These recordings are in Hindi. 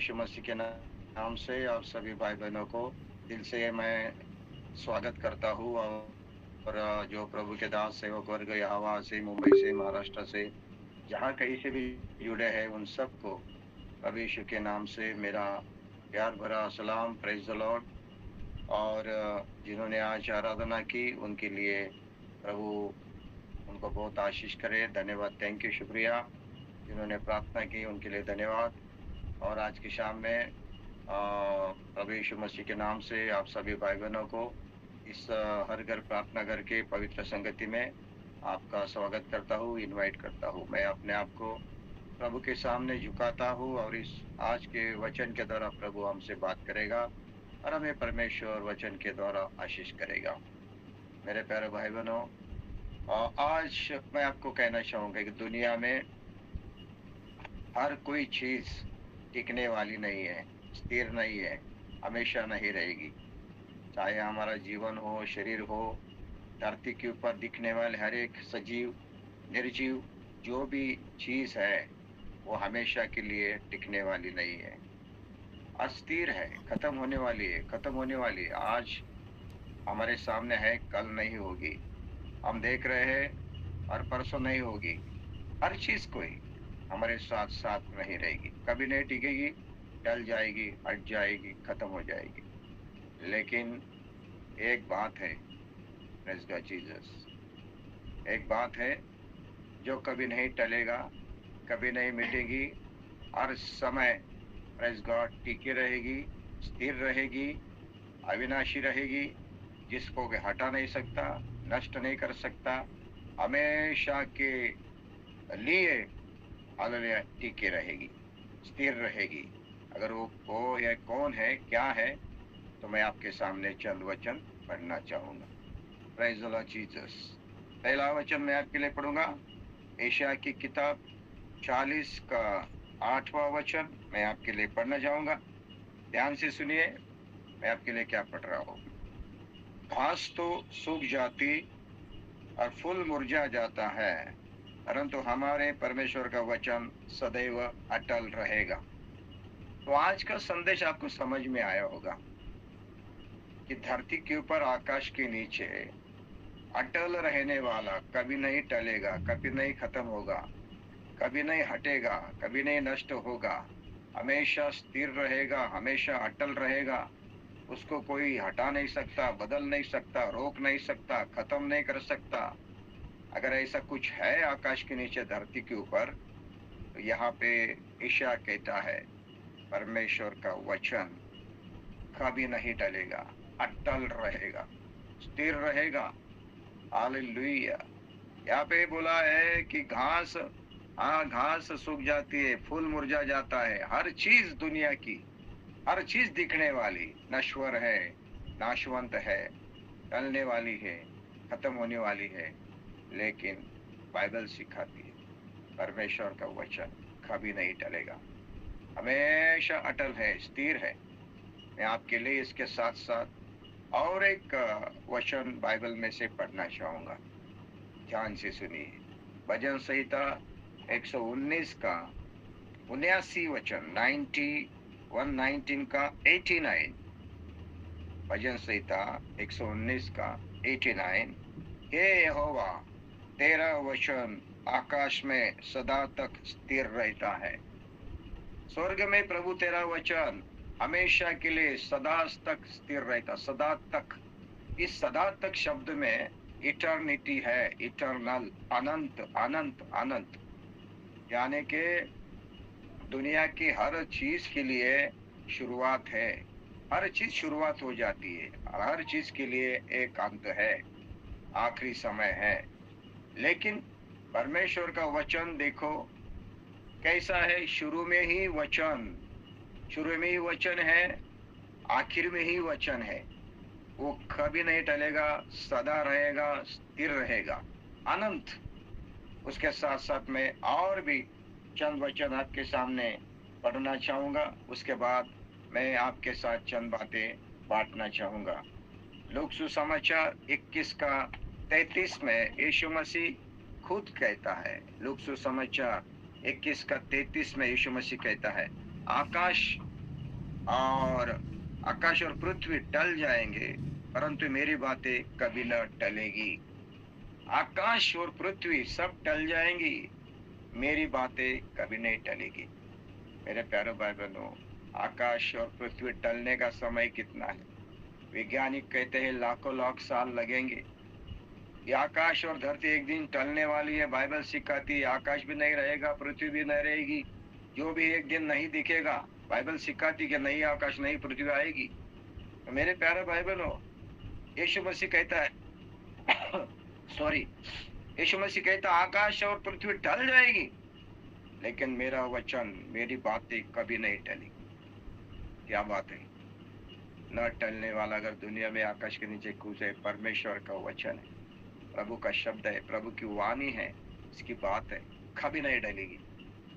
यीशु मसीह के नाम से और सभी भाई बहनों को दिल से मैं स्वागत करता हूँ। और जो प्रभु के दास सेवक वर्ग यहाँ से, मुंबई से, महाराष्ट्र से, जहाँ कहीं से भी जुड़े हैं, उन सबको प्रभु यीशु के नाम से मेरा प्यार भरा सलाम, प्रेज द लॉर्ड। और जिन्होंने आज आराधना की उनके लिए प्रभु उनको बहुत आशीष करे। धन्यवाद, थैंक यू, शुक्रिया। जिन्होंने प्रार्थना की उनके लिए धन्यवाद। और आज की शाम में प्रभु यीशु मसीह के नाम से आप सभी भाई बहनों को इस हर घर प्रार्थना घर के पवित्र संगति में आपका स्वागत करता हूँ, इनवाइट करता हूँ। मैं अपने आप को प्रभु के सामने झुकाता हूँ और इस आज के वचन के द्वारा प्रभु हमसे बात करेगा और हमें परमेश्वर वचन के द्वारा आशीष करेगा। मेरे प्यारे भाई बहनों, आज मैं आपको कहना चाहूँगा कि दुनिया में हर कोई चीज टिकने वाली नहीं है, स्थिर नहीं है, हमेशा नहीं रहेगी। चाहे हमारा जीवन हो, शरीर हो, धरती के ऊपर दिखने वाले हर एक सजीव निर्जीव जो भी चीज है वो हमेशा के लिए टिकने वाली नहीं है, अस्थिर है, खत्म होने वाली है, खत्म होने वाली है। आज हमारे सामने है, कल नहीं होगी। हम देख रहे हैं और परसों नहीं होगी। हर चीज कोई हमारे साथ साथ नहीं रहेगी, कभी नहीं टिकेगी, टल जाएगी, हट जाएगी, खत्म हो जाएगी। लेकिन एक बात है, प्रेज़ गॉड जीसस, एक बात है जो कभी नहीं टलेगा, कभी नहीं मिटेगी, हर समय प्रेज़ गॉड टिकी रहेगी, स्थिर रहेगी, अविनाशी रहेगी, जिसको कि हटा नहीं सकता, नष्ट नहीं कर सकता, हमेशा के लिए हालेलुया टिकी रहेगी, स्थिर रहेगी। अगर वो या कौन है, क्या है, तो मैं आपके सामने चंद वचन पढ़ना चाहूंगा। Praise the Lord Jesus. पहला वचन मैं आपके लिए पढ़ूंगा, यशायाह की किताब 40 का 8वां वचन मैं आपके लिए पढ़ना चाहूंगा। ध्यान से सुनिए, मैं आपके लिए क्या पढ़ रहा हूँ। घास तो सूख जाती और फूल मुरझा जाता है, परंतु हमारे परमेश्वर का वचन सदैव अटल रहेगा। तो आज का संदेश आपको समझ में आया होगा कि धरती के ऊपर, आकाश के नीचे अटल रहने वाला, कभी नहीं टलेगा, कभी नहीं खत्म होगा, कभी नहीं हटेगा, कभी नहीं नष्ट होगा, हमेशा स्थिर रहेगा, हमेशा अटल रहेगा। उसको कोई हटा नहीं सकता, बदल नहीं सकता, रोक नहीं सकता, खत्म नहीं कर सकता। अगर ऐसा कुछ है आकाश के नीचे, धरती के ऊपर, तो यहाँ पे यशायाह कहता है परमेश्वर का वचन कभी नहीं टलेगा, अटल रहेगा, स्थिर रहेगा। हालेलुया। यहाँ पे बोला है कि घास, घास सूख जाती है, फूल मुरझा जाता है, हर चीज दुनिया की, हर चीज दिखने वाली नश्वर है, नाशवंत है, टलने वाली है, खत्म होने वाली है। लेकिन बाइबल सिखाती है परमेश्वर का वचन कभी नहीं टलेगा, हमेशा अटल है, स्थिर है। मैं आपके लिए इसके साथ साथ और एक वचन बाइबल में से पढ़ना चाहूंगा। ध्यान से सुनिए। भजन संहिता 119 का 79 वचन, 119 का 89। भजन संहिता 119 का 89। हे यहोवा, तेरा वचन आकाश में सदा तक स्थिर रहता है। स्वर्ग में प्रभु तेरा वचन हमेशा के लिए सदा तक स्थिर रहता, सदा तक। इस सदा तक शब्द में इटर्निटी है, इटर्नल, अनंत, अनंत, अनंत। यानी कि दुनिया की हर चीज के लिए शुरुआत है, हर चीज शुरुआत हो जाती है और हर चीज के लिए एक अंत है, आखिरी समय है। लेकिन परमेश्वर का वचन देखो कैसा है। शुरू में ही वचन, शुरू में ही वचन है, आखिर में ही वचन है। वो कभी नहीं टलेगा, सदा रहेगा, स्थिर रहेगा, अनंत। उसके साथ साथ में और भी चंद वचन आपके सामने पढ़ना चाहूंगा। उसके बाद मैं आपके साथ चंद बातें बांटना चाहूंगा। लूका सुसमाचार 21 का 33 में यीशु मसीह खुद कहता है। लूका सुसमाचार 21 का 33 में यीशु मसीह कहता है, आकाश और आकाश और पृथ्वी टल जाएंगे, परंतु मेरी बातें कभी न टलेगी। आकाश और पृथ्वी सब टल जाएंगी, मेरी बातें कभी नहीं टलेगी। मेरे प्यारे भाई बहनों, आकाश और पृथ्वी टलने का समय कितना है? वैज्ञानिक कहते हैं लाखों लाख साल लगेंगे। ये आकाश और धरती एक दिन टलने वाली है। बाइबल सिखाती है आकाश भी नहीं रहेगा, पृथ्वी भी नहीं रहेगी, जो भी एक दिन नहीं दिखेगा। बाइबल सिखाती कि नहीं आकाश नहीं पृथ्वी आएगी। तो मेरे प्यारे भाई बहनों, यीशु मसीह कहता है सॉरी, यीशु मसीह कहता आकाश और पृथ्वी टल जाएगी, लेकिन मेरा वचन, मेरी बातें कभी नहीं टलेगी। क्या बात है! न टलने वाला अगर दुनिया में आकाश के नीचे कुछ है, परमेश्वर का वचन है, प्रभु का शब्द है, प्रभु की वाणी है, इसकी बात है, कभी नहीं टलेगी।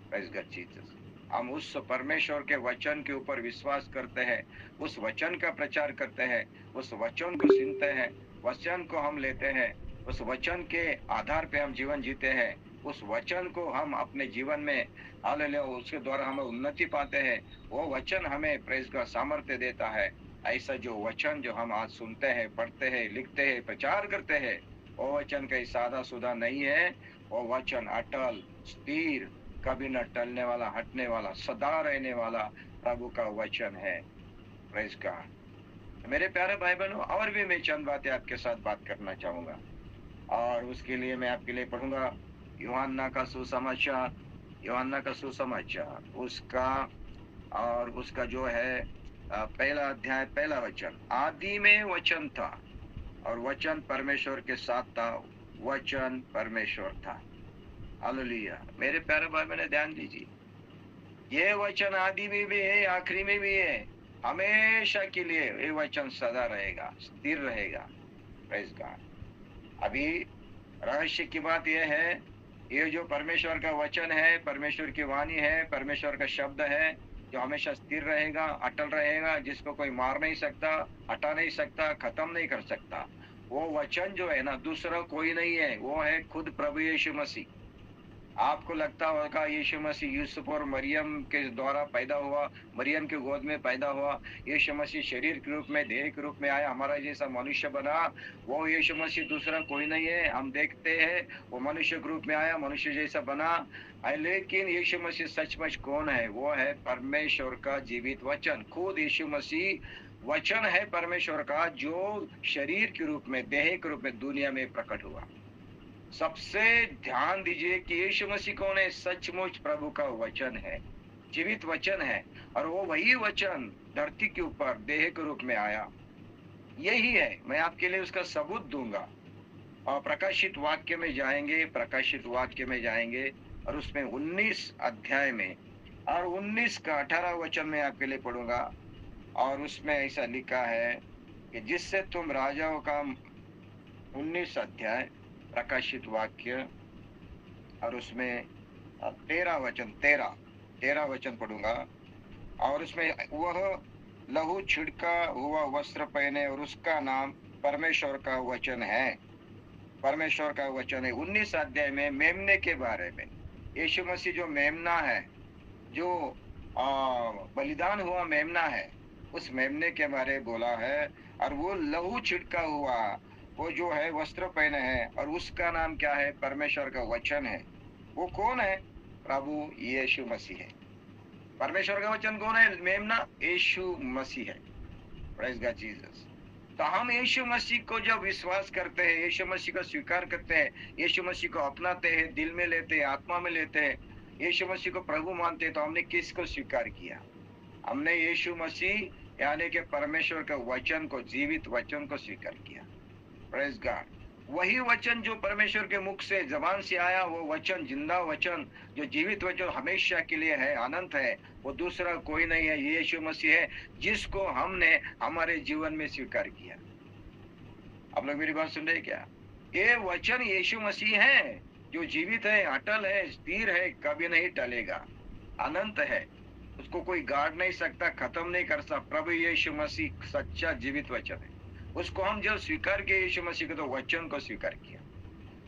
Praise God Jesus। हम उस परमेश्वर के वचन के ऊपर विश्वास करते हैं, उस वचन का प्रचार करते हैं, उस वचन को सुनते हैं, वचन को हम लेते हैं, उस वचन के आधार पे हम जीवन जीते हैं, उस वचन को हम अपने जीवन में हालेलुया, उसके द्वारा हम उन्नति पाते हैं। वो वचन हमें प्रेस का सामर्थ्य देता है। ऐसा जो वचन जो हम आज सुनते हैं, पढ़ते हैं, लिखते हैं, प्रचार करते हैं, वो वचन कहीं सादा सुदा नहीं है। वो वचन अटल, स्थिर, कभी न टलने वाला, हटने वाला, सदा रहने वाला प्रभु का वचन है। Praise God. मेरे प्यारे भाई बहनों, और भी मैं चंद बातें आपके साथ बात करना चाहूंगा, और उसके लिए मैं आपके लिए पढ़ूंगा यूहन्ना का सुसमाचार, यूहन्ना का सुसमाचार उसका जो है पहला अध्याय, पहला वचन। आदि में वचन था और वचन परमेश्वर के साथ था, वचन परमेश्वर था। हालेलुया। मेरे प्यारे भाई बहनों, ध्यान दीजिए, ये वचन आदि में भी है, आखिरी में भी है, हमेशा के लिए ये वचन सदा रहेगा, स्थिर रहेगा। Praise God. अभी रहस्य की बात यह है, ये जो परमेश्वर का वचन है, परमेश्वर की वाणी है, परमेश्वर का शब्द है, जो हमेशा स्थिर रहेगा, अटल रहेगा, जिसको कोई मार नहीं सकता, हटा नहीं सकता, खत्म नहीं कर सकता। वो वचन जो है ना, दूसरा कोई नहीं है, वो है खुद प्रभु यीशु मसीह। आपको लगता होगा यीशु मसीह यूसुफ और मरियम के द्वारा पैदा हुआ, मरियम के गोद में पैदा हुआ। यीशु मसीह शरीर के रूप में, देह के रूप में आया, हमारा जैसा मनुष्य बना। वो यीशु मसीह दूसरा कोई नहीं है। हम देखते हैं वो मनुष्य के रूप में आया, मनुष्य जैसा बना, लेकिन यीशु मसीह सचमुच कौन है? वो है परमेश्वर का जीवित वचन। खुद यीशु मसीह वचन है परमेश्वर का, जो शरीर के रूप में, देह के रूप में दुनिया में प्रकट हुआ। सबसे ध्यान दीजिए कि यीशु मसीह कौन है? सचमुच प्रभु का वचन है, जीवित वचन है, और वो वही वचन धरती के ऊपर देह के रूप में आया। यही है, मैं आपके लिए उसका सबूत दूंगा। और प्रकाशित वाक्य में जाएंगे, प्रकाशित वाक्य में जाएंगे, और उसमें 19 अध्याय में और 19 का 18 वचन में आपके लिए पढ़ूंगा। और उसमें ऐसा लिखा है कि जिससे तुम राजाओं का 19 अध्याय प्रकाशित वाक्य, और उसमें 13 वचन पढ़ूंगा। और उसमें वह लहू छिड़का हुआ वस्त्र पहने, और उसका नाम परमेश्वर का वचन है। परमेश्वर का वचन है। 19 अध्याय में मेमने के बारे में, यीशु मसीह जो मेमना है, जो बलिदान हुआ मेमना है, उस मेमने के बारे में बोला है। और वो लहू छिड़का हुआ, वो जो है वस्त्र पहने हैं, और उसका नाम क्या है? परमेश्वर का वचन है। वो कौन है? प्रभु यीशु मसीह है। परमेश्वर का वचन कौन है? मेमना यीशु मसीह है। Praise God Jesus. तो हम यीशु मसीह को जब विश्वास करते हैं, यीशु मसीह को स्वीकार करते हैं, यीशु मसीह को अपनाते हैं, दिल में लेते हैं, आत्मा में लेते हैं, यीशु मसीह को प्रभु मानते हैं, तो हमने किसको स्वीकार किया? हमने यीशु मसीह यानी कि परमेश्वर के वचन को, जीवित वचन को स्वीकार किया। Praise God. वही वचन जो परमेश्वर के मुख से, जबान से आया, वो वचन, जिंदा वचन, जो जीवित वचन हमेशा के लिए है, अनंत है, वो दूसरा कोई नहीं है, यीशु मसीह है, जिसको हमने हमारे जीवन में स्वीकार किया। आप लोग मेरी बात सुन रहे हैं क्या? ये वचन यीशु मसीह है, जो जीवित है, अटल है, स्थिर है, कभी नहीं टलेगा, अनंत है, उसको कोई गाड़ नहीं सकता, खत्म नहीं कर सकता। प्रभु यीशु मसीह सच्चा जीवित वचन है। उसको हम जब स्वीकार किए यीशु मसीह को, तो वचन को स्वीकार किया।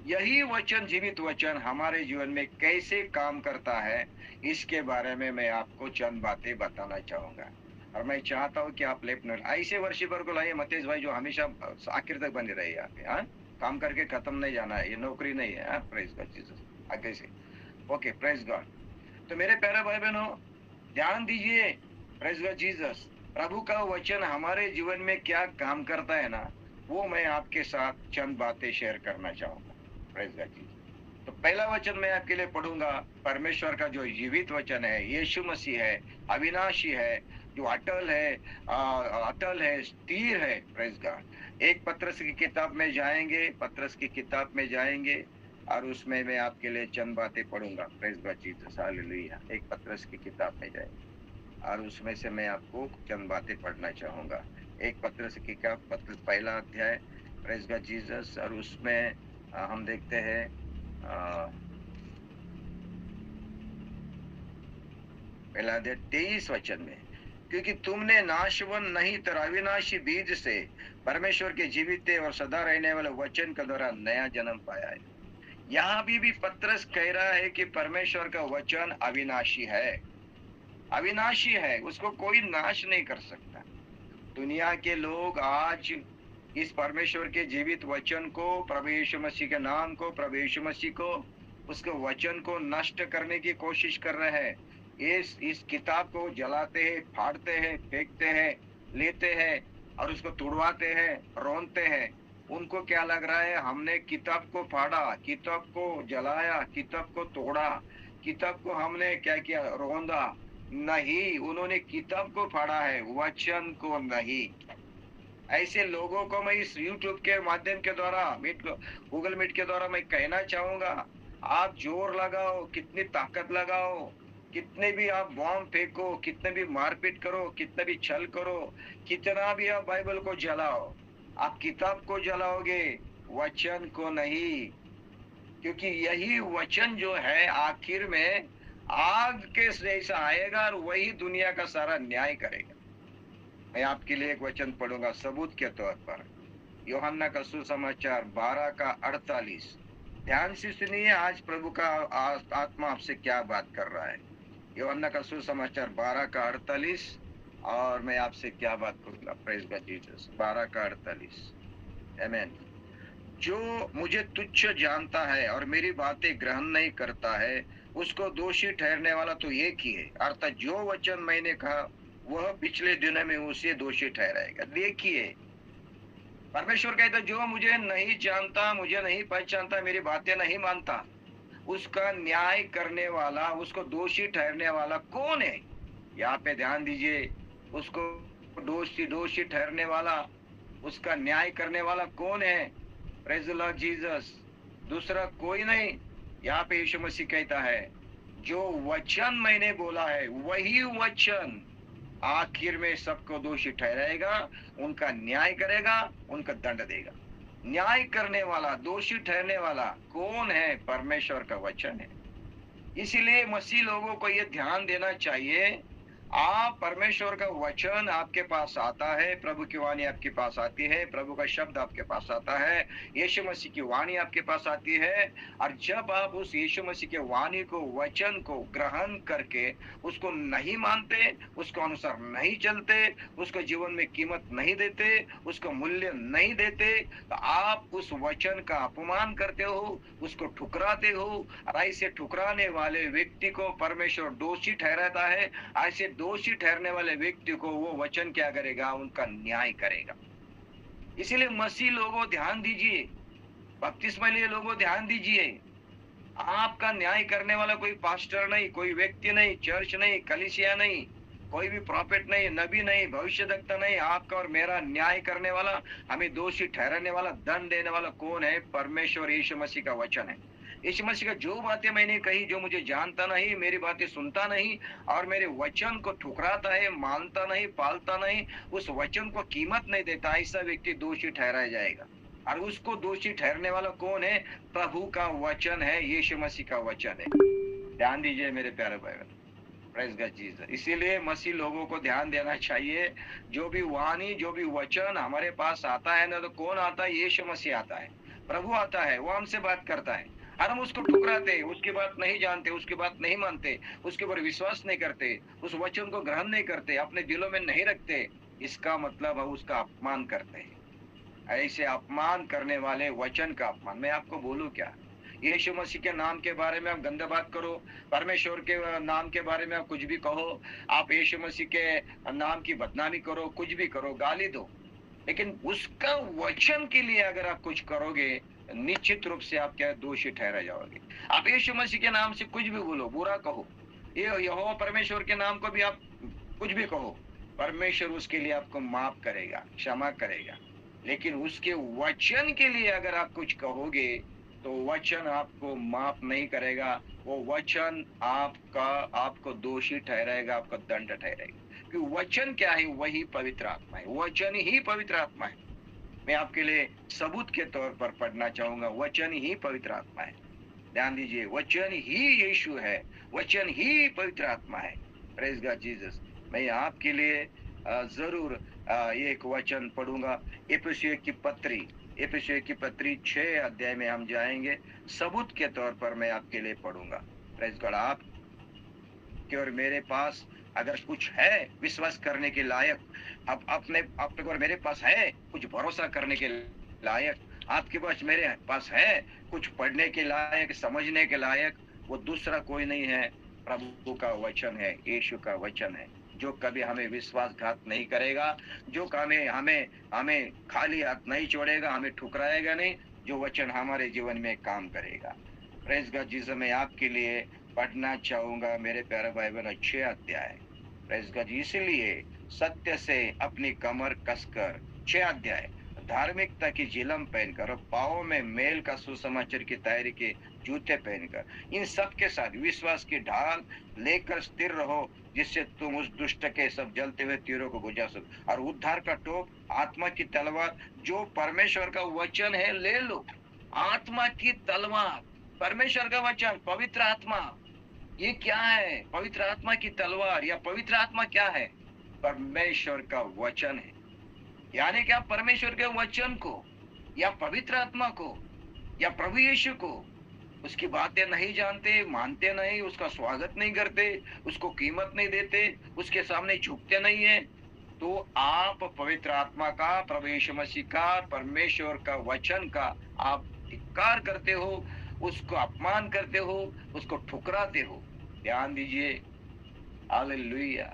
यही वचन, जीवित वचन हमारे जीवन में कैसे काम करता है, इसके बारे में मैं आपको चंद बातें बताना चाहूंगा। और मैं चाहता हूँ कि आप लेफ्ट नोट ऐसे वर्शिपर को लाइए मतेश भाई, जो हमेशा आखिर तक बने रहे यहाँ पे। हाँ, काम करके खत्म नहीं जाना है, ये नौकरी नहीं है। प्रेज गॉड जीसस, आगे से। Okay, praise God. तो मेरे प्यारे भाई बहनों, ध्यान दीजिए, प्रेज गॉड जीसस, प्रभु का वचन हमारे जीवन में क्या काम करता है ना, वो मैं आपके साथ चंद बातें शेयर करना चाहूंगा। Praise God Jesus. तो पहला वचन मैं आपके लिए पढ़ूंगा, परमेश्वर का जो जीवित वचन है, यीशु मसीह है, अविनाशी है, जो अटल है, स्थिर है। Praise God. एक पत्रस की किताब में जाएंगे, पत्रस की किताब में जाएंगे और उसमें मैं आपके लिए चंद बातें पढ़ूंगा। Praise God Jesus, hallelujah. एक पत्रस की किताब में जाएंगे और उसमें से मैं आपको चंद बातें पढ़ना चाहूंगा। एक पत्रस की किताब, पत्रस पहला अध्याय, प्रेज गॉड जीसस, और उसमें हम देखते हैं पहला अध्याय 23 वचन में, क्योंकि तुमने नाशवन नहीं तर अविनाशी बीज से परमेश्वर के जीवित और सदा रहने वाले वचन के द्वारा नया जन्म पाया है। यहाँ भी पत्रस कह रहा है कि परमेश्वर का वचन अविनाशी है, अविनाशी है, उसको कोई नाश नहीं कर सकता। दुनिया के लोग आज इस परमेश्वर के जीवित वचन को, प्रभु यीशु मसीह के नाम को, प्रभु यीशु मसीह को, उसके वचन को नष्ट करने की कोशिश कर रहे हैं। इस किताब को जलाते हैं, फाड़ते हैं, फेंकते हैं, लेते हैं और उसको तुड़वाते हैं, रोनते हैं। उनको क्या लग रहा है, हमने किताब को फाड़ा, किताब को जलाया, किताब को तोड़ा, किताब को हमने क्या किया, रोंदा। नहीं, उन्होंने किताब को फाड़ा है, वचन को नहीं। ऐसे लोगों को मैं इस YouTube के माध्यम के द्वारा, गूगल मीट के द्वारा मैं कहना चाहूंगा, आप जोर लगाओ, कितनी ताकत लगाओ, कितने भी आप बॉम्ब फेंको, कितने भी मारपीट करो, कितने भी छल करो, कितना भी आप बाइबल को जलाओ, आप किताब को जलाओगे, वचन को नहीं। क्योंकि यही वचन जो है आखिर में आग के जैसा आएगा और वही दुनिया का सारा न्याय करेगा। मैं आपके लिए एक वचन पढ़ूंगा सबूत के तौर पर, यूहन्ना का सुसमाचार 12 का 48। ध्यान से सुनिए, आज प्रभु का आत्मा आपसे क्या बात कर रहा है। यूहन्ना का सुसमाचार 12 का 48, और मैं आपसे क्या बात करूंगा। Praise God Jesus. 12 का 48, आमीन। जो मुझे तुच्छ जानता है और मेरी बातें ग्रहण नहीं करता है, उसको दोषी ठहरने वाला तो एक ही है, अर्थात जो वचन मैंने कहा वह पिछले दिनों में उसे दोषी ठहराएगा। देखिए, परमेश्वर कहता है, जो मुझे नहीं जानता, मुझे नहीं पहचानता, मेरी बातें नहीं मानता, उसका न्याय करने वाला, उसको दोषी ठहरने वाला कौन है? यहाँ पे ध्यान दीजिए, उसको दोषी ठहरने वाला, उसका न्याय करने वाला कौन है? प्रेज द लॉर्ड जीसस, दूसरा कोई नहीं। यहाँ पे यीशु मसीह कहता है, जो वचन मैंने बोला है वही वचन आखिर में सबको दोषी ठहराएगा, उनका न्याय करेगा, उनका दंड देगा। न्याय करने वाला, दोषी ठहरने वाला कौन है? परमेश्वर का वचन है। इसीलिए मसीह लोगों को यह ध्यान देना चाहिए, आप परमेश्वर का वचन आपके पास आता है, प्रभु की वाणी आपके पास आती है, प्रभु का शब्द आपके पास आता है, यीशु मसीह की वाणी आपके पास आती है। और जब आप उस यीशु मसीह के वाणी को, वचन को ग्रहण करके उसको नहीं मानते, उसको अनुसार नहीं चलते, उसको जीवन में कीमत नहीं देते, उसको मूल्य नहीं देते, तो आप उस वचन का अपमान करते हो, उसको ठुकराते हो। और ऐसे ठुकराने वाले व्यक्ति को परमेश्वर दोषी ठहराता है। ऐसे दोषी ठहरने वाले व्यक्ति को वो वचन क्या करेगा? उनका न्याय करेगा। इसीलिए मसीह लोगों ध्यान दीजिए, बपतिस्मा लिए लोगों ध्यान दीजिए, आपका न्याय करने वाला कोई पास्टर नहीं, कोई व्यक्ति नहीं, चर्च नहीं, कलीसिया नहीं, कोई भी प्रॉफिट नहीं, नबी नहीं, भविष्यद्वक्ता नहीं। आपका और मेरा न्याय करने वाला, हमें दोषी ठहराने वाला, दंड देने वाला कौन है? परमेश्वर यीशु मसीह का वचन है। यीशु मसीह का जो बातें मैंने कही, जो मुझे जानता नहीं, मेरी बातें सुनता नहीं और मेरे वचन को ठुकराता है, मानता नहीं, पालता नहीं, उस वचन को कीमत नहीं देता, ऐसा व्यक्ति दोषी ठहराया जाएगा। और उसको दोषी ठहरने वाला कौन है? प्रभु का वचन है, यीशु मसीह का वचन है। ध्यान दीजिए मेरे प्यारे भाई, प्रेज गॉड जीसस। इसीलिए मसीह लोगों को ध्यान देना चाहिए, जो भी वाणी, जो भी वचन हमारे पास आता है ना, तो कौन आता है? यीशु मसीह आता है, प्रभु आता है, वो हमसे बात करता है। हम उसको ठुकराते, उसकी बात नहीं जानते, उसकी बात नहीं मानते, उसके ऊपर विश्वास नहीं करते, उस वचन को ग्रहण नहीं करते, अपने दिलों में नहीं रखते, इसका मतलब हम उसका अपमान करते हैं। ऐसे अपमान करने वाले वचन का अपमान, मैं आपको बोलूं क्या? यीशु मसीह के नाम के बारे में आप गंदा बात करो, परमेश्वर के नाम के बारे में आप कुछ भी कहो, आप यीशु मसीह के नाम की बदनामी करो, कुछ भी करो, गाली दो, लेकिन उसका वचन के लिए अगर आप कुछ करोगे, निश्चित रूप से आप क्या दोषी ठहरा जाओगे। आप यीशु मसीह के नाम से कुछ भी बोलो, बुरा कहो, ये यहोवा परमेश्वर के नाम को भी आप कुछ भी कहो, परमेश्वर उसके लिए आपको माफ करेगा, क्षमा करेगा। लेकिन उसके वचन के लिए अगर आप कुछ कहोगे, तो वचन आपको माफ नहीं करेगा, वो वचन आपका आपको दोषी ठहराएगा, आपको दंड ठहराएगा। कि वचन क्या है? वही पवित्र आत्मा है, वचन ही पवित्र आत्मा है। मैं आपके लिए सबूत के तौर पर पढ़ना चाहूंगा, वचन ही पवित्र आत्मा है। ध्यान दीजिए, वचन ही यीशु है, वचन ही पवित्र आत्मा है। Praise God Jesus. मैं आपके लिए जरूर एक वचन पढ़ूंगा। इफिसियों की पत्री 6 अध्याय में हम जाएंगे, सबूत के तौर पर मैं आपके लिए पढ़ूंगा। Praise God. आपके और मेरे पास अगर कुछ है विश्वास करने के लायक, अब अपने और मेरे पास है कुछ भरोसा करने के लायक, आपके पास मेरे पास है कुछ पढ़ने के लायक, समझने के लायक, वो दूसरा कोई नहीं है, प्रभु का वचन है, यीशु का वचन है, जो कभी हमें विश्वासघात नहीं करेगा, जो हमें हमें हमें खाली हाथ नहीं छोड़ेगा, हमें ठुकराएगा नहीं, जो वचन हमारे जीवन में काम करेगा। Praise God Jesus. मैं आपके लिए पढ़ना चाहूंगा मेरे प्यारे भाई बहन 6 अध्याय। Praise God. इसलिए सत्य से अपनी कमर कसकर, 6 अध्याय, धार्मिकता की झिलम पहनकर और पाँव में मेल का सुसमाचार की तैयारी के जूते पहनकर, इन सब के साथ विश्वास की ढाल लेकर स्थिर रहो, जिससे तुम उस दुष्ट के सब जलते हुए तीरों को बुझा सको, और उद्धार का टोप आत्मा की तलवार जो परमेश्वर का वचन है ले लो। आत्मा की तलवार, परमेश्वर का वचन, पवित्र आत्मा, ये क्या है? पवित्र आत्मा की तलवार या पवित्र आत्मा क्या है? परमेश्वर का वचन है। यानी कि आप परमेश्वर के वचन को या पवित्र आत्मा को या प्रभु यीशु को, उसकी बातें नहीं जानते, मानते नहीं, उसका स्वागत नहीं करते, उसको कीमत नहीं देते, उसके सामने झुकते नहीं है, तो आप पवित्र आत्मा का, प्रभु यीशु मसीह का, परमेश्वर का वचन का आप धिक्कार करते हो, उसको अपमान करते हो, उसको ठुकराते हो। ध्यान दीजिए, हालेलुया।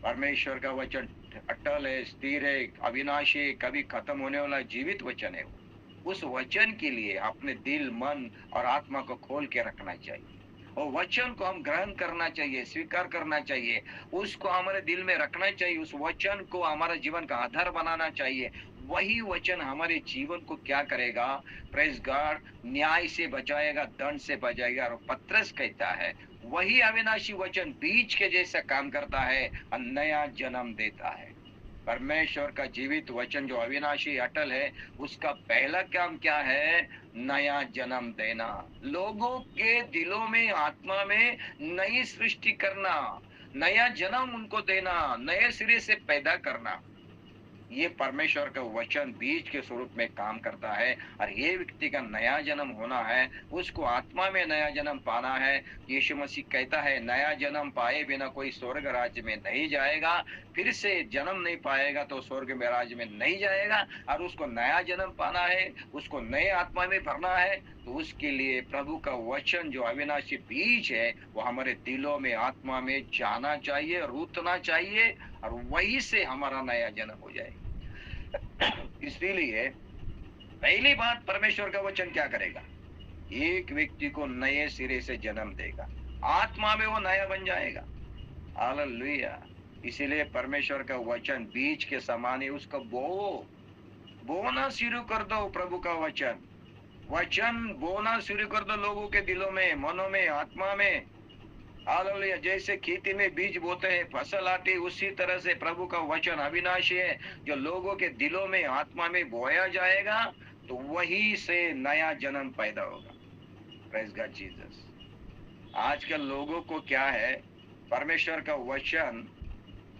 परमेश्वर का वचन अटल है, स्थिर है, अविनाशी, कभी खत्म होने वाला जीवित वचन है। उस वचन के लिए अपने दिल, मन और आत्मा को खोल के रखना चाहिए, और वचन को हम ग्रहण करना चाहिए, स्वीकार करना चाहिए, उसको हमारे दिल में रखना चाहिए, उस वचन को हमारा जीवन का आधार बनाना चाहिए। वही वचन हमारे जीवन को क्या करेगा? प्रेज गॉड, न्याय से बचाएगा, दंड से बचाएगा। और पत्रस कहता है, वही अविनाशी वचन बीज के जैसा काम करता है और नया जन्म देता है। परमेश्वर का जीवित वचन जो अविनाशी अटल है, उसका पहला काम क्या है? नया जन्म देना, लोगों के दिलों में, आत्मा में नई सृष्टि करना, नया जन्म उनको देना, नए सिरे से पैदा करना। ये परमेश्वर का वचन बीज के स्वरूप में काम करता है, और ये व्यक्ति का नया जन्म होना है, उसको आत्मा में नया जन्म पाना है। यीशु मसीह कहता है, नया जन्म पाए बिना कोई स्वर्ग राज्य में नहीं जाएगा, फिर से जन्म नहीं पाएगा तो स्वर्ग में राज्य में नहीं जाएगा। और उसको नया जन्म पाना है, उसको नए आत्मा में भरना है, तो उसके लिए प्रभु का वचन जो अविनाशी बीज है, वो हमारे दिलों में, आत्मा में जाना चाहिए, रूतना चाहिए, और वही से हमारा नया जन्म हो जाएगा। इसलिए पहली बात, परमेश्वर का वचन क्या करेगा? एक व्यक्ति को नए सिरे से जन्म देगा, आत्मा में वो नया बन जाएगा। हालेलुया। इसीलिए परमेश्वर का वचन बीज के समान है, उसको बोना शुरू कर दो। प्रभु का वचन बोना शुरू कर दो लोगों के दिलों में, मनों में, आत्मा में। हालेलुया। जैसे खेती में बीज बोते हैं, फसल आती है, उसी तरह से प्रभु का वचन अविनाशी है, जो लोगों के दिलों में, आत्मा में बोया जाएगा, तो वही से नया जन्म पैदा होगा। Praise God Jesus. आजकल लोगों को क्या है? परमेश्वर का वचन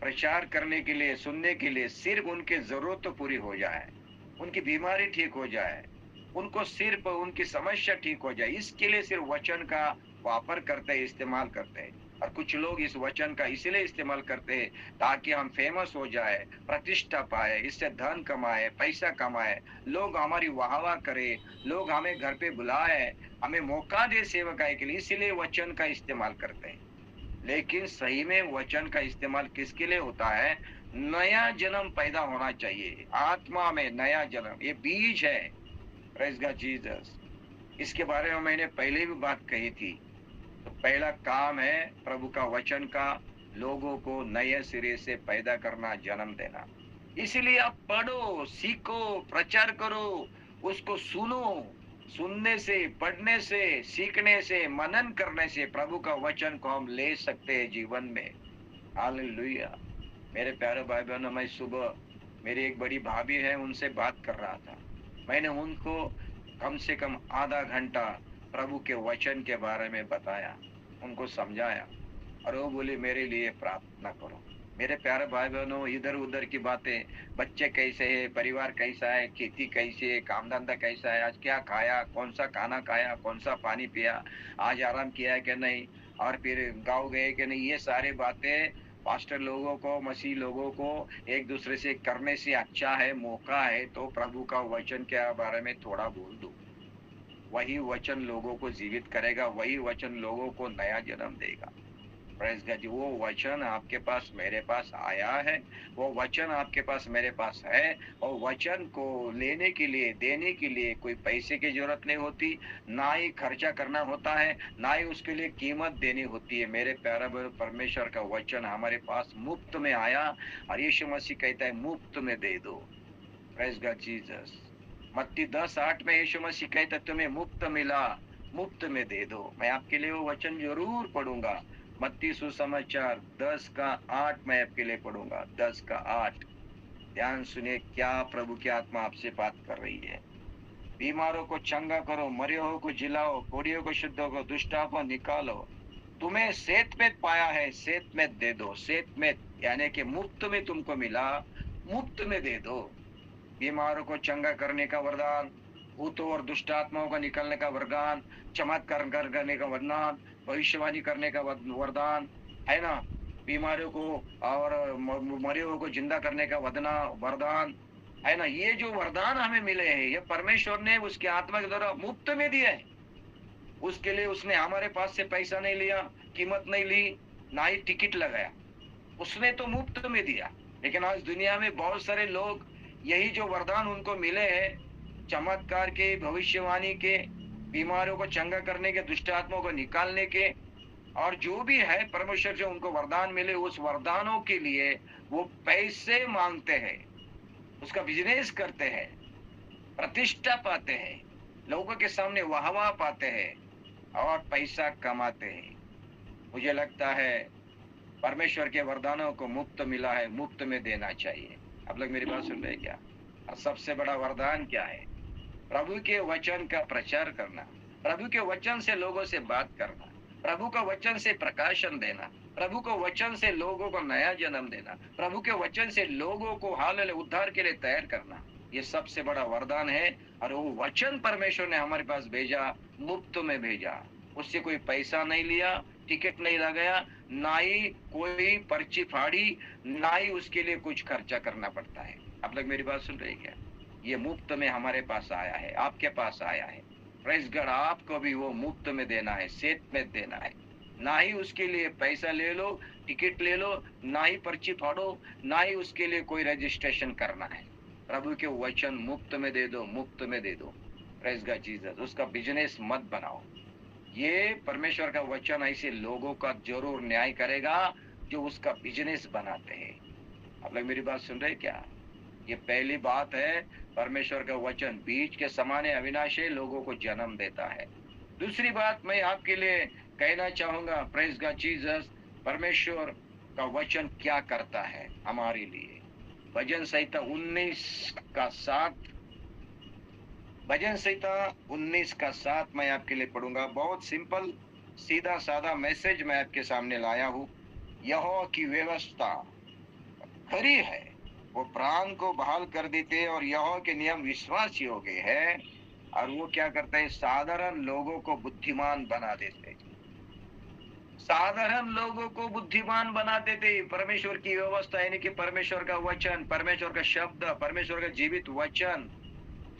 प्रचार करने के लिए, सुनने के लिए सिर्फ उनकी जरूरत तो पूरी हो जाए, उनकी बीमारी ठीक हो जाए, उनको सिर्फ उनकी समस्या ठीक हो जाए, इसके लिए सिर्फ वचन का वापर करते हैं, इस्तेमाल करते हैं। और कुछ लोग इस वचन का इसलिए इस्तेमाल करते हैं ताकि हम फेमस हो जाए, प्रतिष्ठा पाए, इससे धन कमाए, पैसा कमाए, लोग हमारी वाहवाह करे, लोग हमें घर पे बुलाए, हमें मौका दे सेवकाई के लिए, इसीलिए वचन का इस्तेमाल करते हैं। लेकिन सही में वचन का इस्तेमाल किसके लिए होता है? नया जन्म पैदा होना चाहिए, आत्मा में नया जन्म, ये बीज है। Praise God Jesus. इसके बारे में मैंने पहले भी बात कही थी। तो पहला काम है प्रभु का वचन का लोगों को नए सिरे से पैदा करना, जन्म देना। इसीलिए आप पढ़ो, सीखो, प्रचार करो, उसको सुनो। सुनने से, पढ़ने से, सीखने से, मनन करने से प्रभु का वचन को हम ले सकते हैं जीवन में। हालेलुया। मेरे प्यारे भाई बहनों, मैं सुबह मेरी एक बड़ी भाभी है, उनसे बात कर रहा था। मैंने उनको कम से कम आधा घंटा प्रभु के वचन के बारे में बताया, उनको समझाया, और वो बोली मेरे लिए प्रार्थना करो। मेरे प्यारे भाई बहनों, इधर उधर की बातें, बच्चे कैसे है, परिवार कैसा है, खेती कैसी है, काम धंधा कैसा है, आज क्या खाया, कौन सा खाना खाया, कौन सा पानी पिया, आज आराम किया है कि नहीं, और फिर गाँव गए कि नहीं, ये सारी बातें पास्टर लोगों को, मसीह लोगों को एक दूसरे से करने से अच्छा है, मौका है तो प्रभु का वचन के बारे में थोड़ा बोल दो। वही वचन लोगों को जीवित करेगा, वही वचन लोगों को नया जन्म देगा। Praise God. वो वचन आपके पास मेरे पास आया है, वो वचन आपके पास मेरे पास है, और वचन को लेने के लिए, देने के लिए कोई पैसे की जरूरत नहीं होती, ना ही खर्चा करना होता है, ना ही उसके लिए कीमत देनी होती है। मेरे प्यारा परमेश्वर का वचन हमारे पास मुफ्त में आया, और यीशु मसीह कहता है मुफ्त में दे दो। Praise God Jesus. मत्ती 10:8 में यीशु मसीह कहता है तुम्हें मुफ्त मिला, मुफ्त में दे दो। मैं आपके लिए वो वचन जरूर पढ़ूंगा। मत्ती सुसमाचार 10:8 मैं आपके लिए पढ़ूंगा, 10:8। ध्यान सुनिए क्या प्रभु की आत्मा आपसे बात कर रही है। बीमारों को चंगा करो, मरे हुओं को जिलाओ, कोढ़ियों को शुद्ध करो, दुष्ट आत्मा निकालो। तुम्हें सेतमेत पाया है, सेतमेत दे दो। सेतमेत यानी कि मुफ्त में तुमको मिला, मुफ्त में दे दो। बीमारों को चंगा करने का वरदान, भूतों और दुष्ट आत्माओं का निकलने का वरदान, चमत्कार करने का वरदान, भविष्यवाणी करने का वरदान, है ना, बीमारियों को और मरे हुए को जिंदा करने का वरदान, है ना। ये जो वरदान हमें मिले हैं, ये परमेश्वर ने उसके आत्मा के द्वारा मुफ्त में दिया है। उसके लिए उसने हमारे पास से पैसा नहीं लिया, कीमत नहीं ली, ना ही टिकट लगाया, उसने तो मुफ्त में दिया। लेकिन आज दुनिया में बहुत सारे लोग यही जो वरदान उनको मिले हैं, चमत्कार के, भविष्यवाणी के, बीमारों को चंगा करने के, दुष्ट आत्माओं को निकालने के, और जो भी है परमेश्वर से उनको वरदान मिले, उस वरदानों के लिए वो पैसे मांगते हैं, उसका बिजनेस करते हैं, प्रतिष्ठा पाते हैं, लोगों के सामने वाहवाह पाते हैं और पैसा कमाते हैं। मुझे लगता है परमेश्वर के वरदानों को मुफ्त मिला है, मुफ्त में देना चाहिए। आप लोग मेरी बात सुन रहे हैं क्या? और सबसे बड़ा वरदान क्या है? प्रभु के वचन का प्रचार करना, प्रभु के वचन से लोगों से बात करना, प्रभु का वचन से प्रकाशन देना, प्रभु को वचन से लोगों को नया जन्म देना, प्रभु के वचन से लोगों को हालेलुया उद्धार के लिए तैयार करना, ये सबसे बड़ा वरदान है। और वो वचन परमेश्वर ने हमारे पास भेजा, मुफ्त में भेजा, उससे कोई पैसा नहीं लिया, टिकट नहीं लगाया, ना ही कोई पर्ची फाड़ी, ना ही उसके लिए कुछ खर्चा करना पड़ता है। आप लोग मेरी बात सुन रहे हैं क्या? ये मुफ्त में हमारे पास आया है, आपके पास आया है। Praise God. आपको भी वो मुफ्त में देना है, सेत में देना है, ना ही उसके लिए पैसा ले लो, टिकट ले लो, ना ही पर्ची फाड़ो, ना ही उसके लिए कोई रजिस्ट्रेशन करना है। प्रभु के वचन मुफ्त में दे दो, मुफ्त में दे दो। Praise God Jesus. उसका बिजनेस मत बनाओ। ये परमेश्वर का वचन ऐसे लोगों का जरूर न्याय करेगा जो उसका बिजनेस बनाते हैं। आप लोग मेरी बात सुन रहे हैं क्या? ये पहली बात है, परमेश्वर का वचन बीज के समान अविनाशी लोगों को जन्म देता है। दूसरी बात मैं आपके लिए कहना चाहूंगा, प्रेज़ गॉड जीसस, परमेश्वर का वचन क्या करता है हमारे लिए। भजन संहिता 19:7, भजन संहिता 19:7 मैं आपके लिए पढ़ूंगा। बहुत सिंपल, सीधा साधा मैसेज मैं आपके सामने लाया हूँ। यहोवा की व्यवस्था खरी है, वो प्राण को बहाल कर देते, और यहोवा के नियम विश्वास योग्य है। और वो क्या करते हैं, साधारण लोगों को बुद्धिमान बना देते हैं। साधारण लोगों को बुद्धिमान बना देते हैं। परमेश्वर की व्यवस्था यानी कि परमेश्वर का वचन, परमेश्वर का शब्द, परमेश्वर का जीवित वचन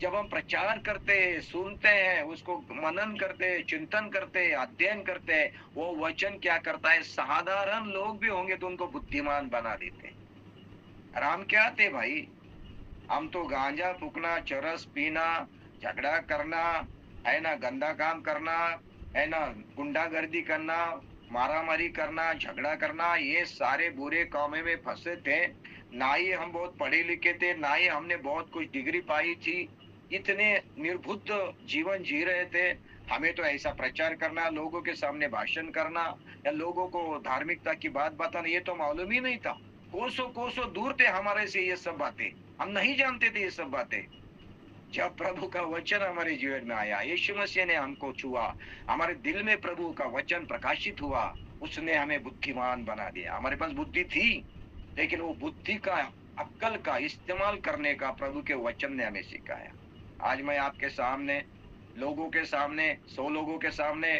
जब हम प्रचार करते हैं, सुनते हैं, उसको मनन करते हैं, चिंतन करते हैं, अध्ययन करते हैं, वो वचन क्या करता है, साधारण लोग भी होंगे तो उनको बुद्धिमान बना देते हैं। और हम क्या थे भाई, हम तो गांजा फूकना, चरस पीना, झगड़ा करना, है ना, गंदा काम करना, है ना, गुंडागर्दी करना, मारामारी करना, झगड़ा करना, ये सारे बुरे कामों में फंसे थे। ना ही हम बहुत पढ़े लिखे थे, ना ही हमने बहुत कुछ डिग्री पाई थी। इतने निर्बुद्ध जीवन जी रहे थे। हमें तो ऐसा प्रचार करना, लोगों के सामने भाषण करना या लोगों को धार्मिकता की बात बताना, ये तो मालूम ही नहीं था। कोसों कोसों दूर थे हमारे से ये सब बातें। हम नहीं जानते थे ये सब बातें। जब प्रभु का वचन हमारे जीवन में आया, यीशु मसीह ने हमको छुआ, हमारे दिल में प्रभु का वचन प्रकाशित हुआ, उसने हमें बुद्धिमान बना दिया। हमारे पास बुद्धि थी, लेकिन वो बुद्धि का, अक्ल का इस्तेमाल करने का प्रभु के वचन ने हमें सिखाया। आज मैं आपके सामने, लोगों के सामने, 100 लोगों के सामने,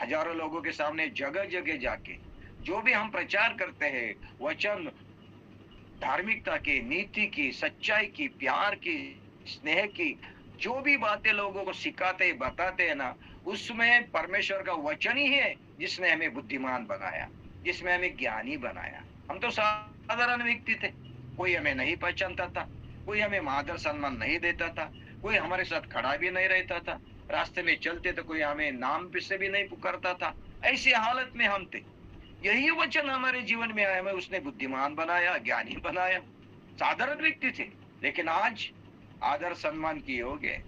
हजारों लोगों के सामने, जगह जगह जाके जो भी हम प्रचार करते हैं, वचन धार्मिकता की, नीति की, सच्चाई की, प्यार की, स्नेह की, जो भी बातें लोगों को सिखाते बताते हैं ना, उसमें परमेश्वर का वचन ही है जिसने हमें बुद्धिमान बनाया, जिसमें हमें ज्ञानी बनाया। हम तो साधारण व्यक्ति थे, कोई हमें नहीं पहचानता था, कोई हमें आदर सम्मान नहीं देता था, कोई हमारे साथ खड़ा भी नहीं रहता था, रास्ते में चलते तो कोई हमें नाम से भी नहीं पुकारता था। ऐसी हालत में हम थे। यही वचन हमारे जीवन में आया, हमें उसने बुद्धिमान बनाया, ज्ञानी बनाया। साधारण व्यक्ति थे, लेकिन आज आदर सम्मान किए हो गए।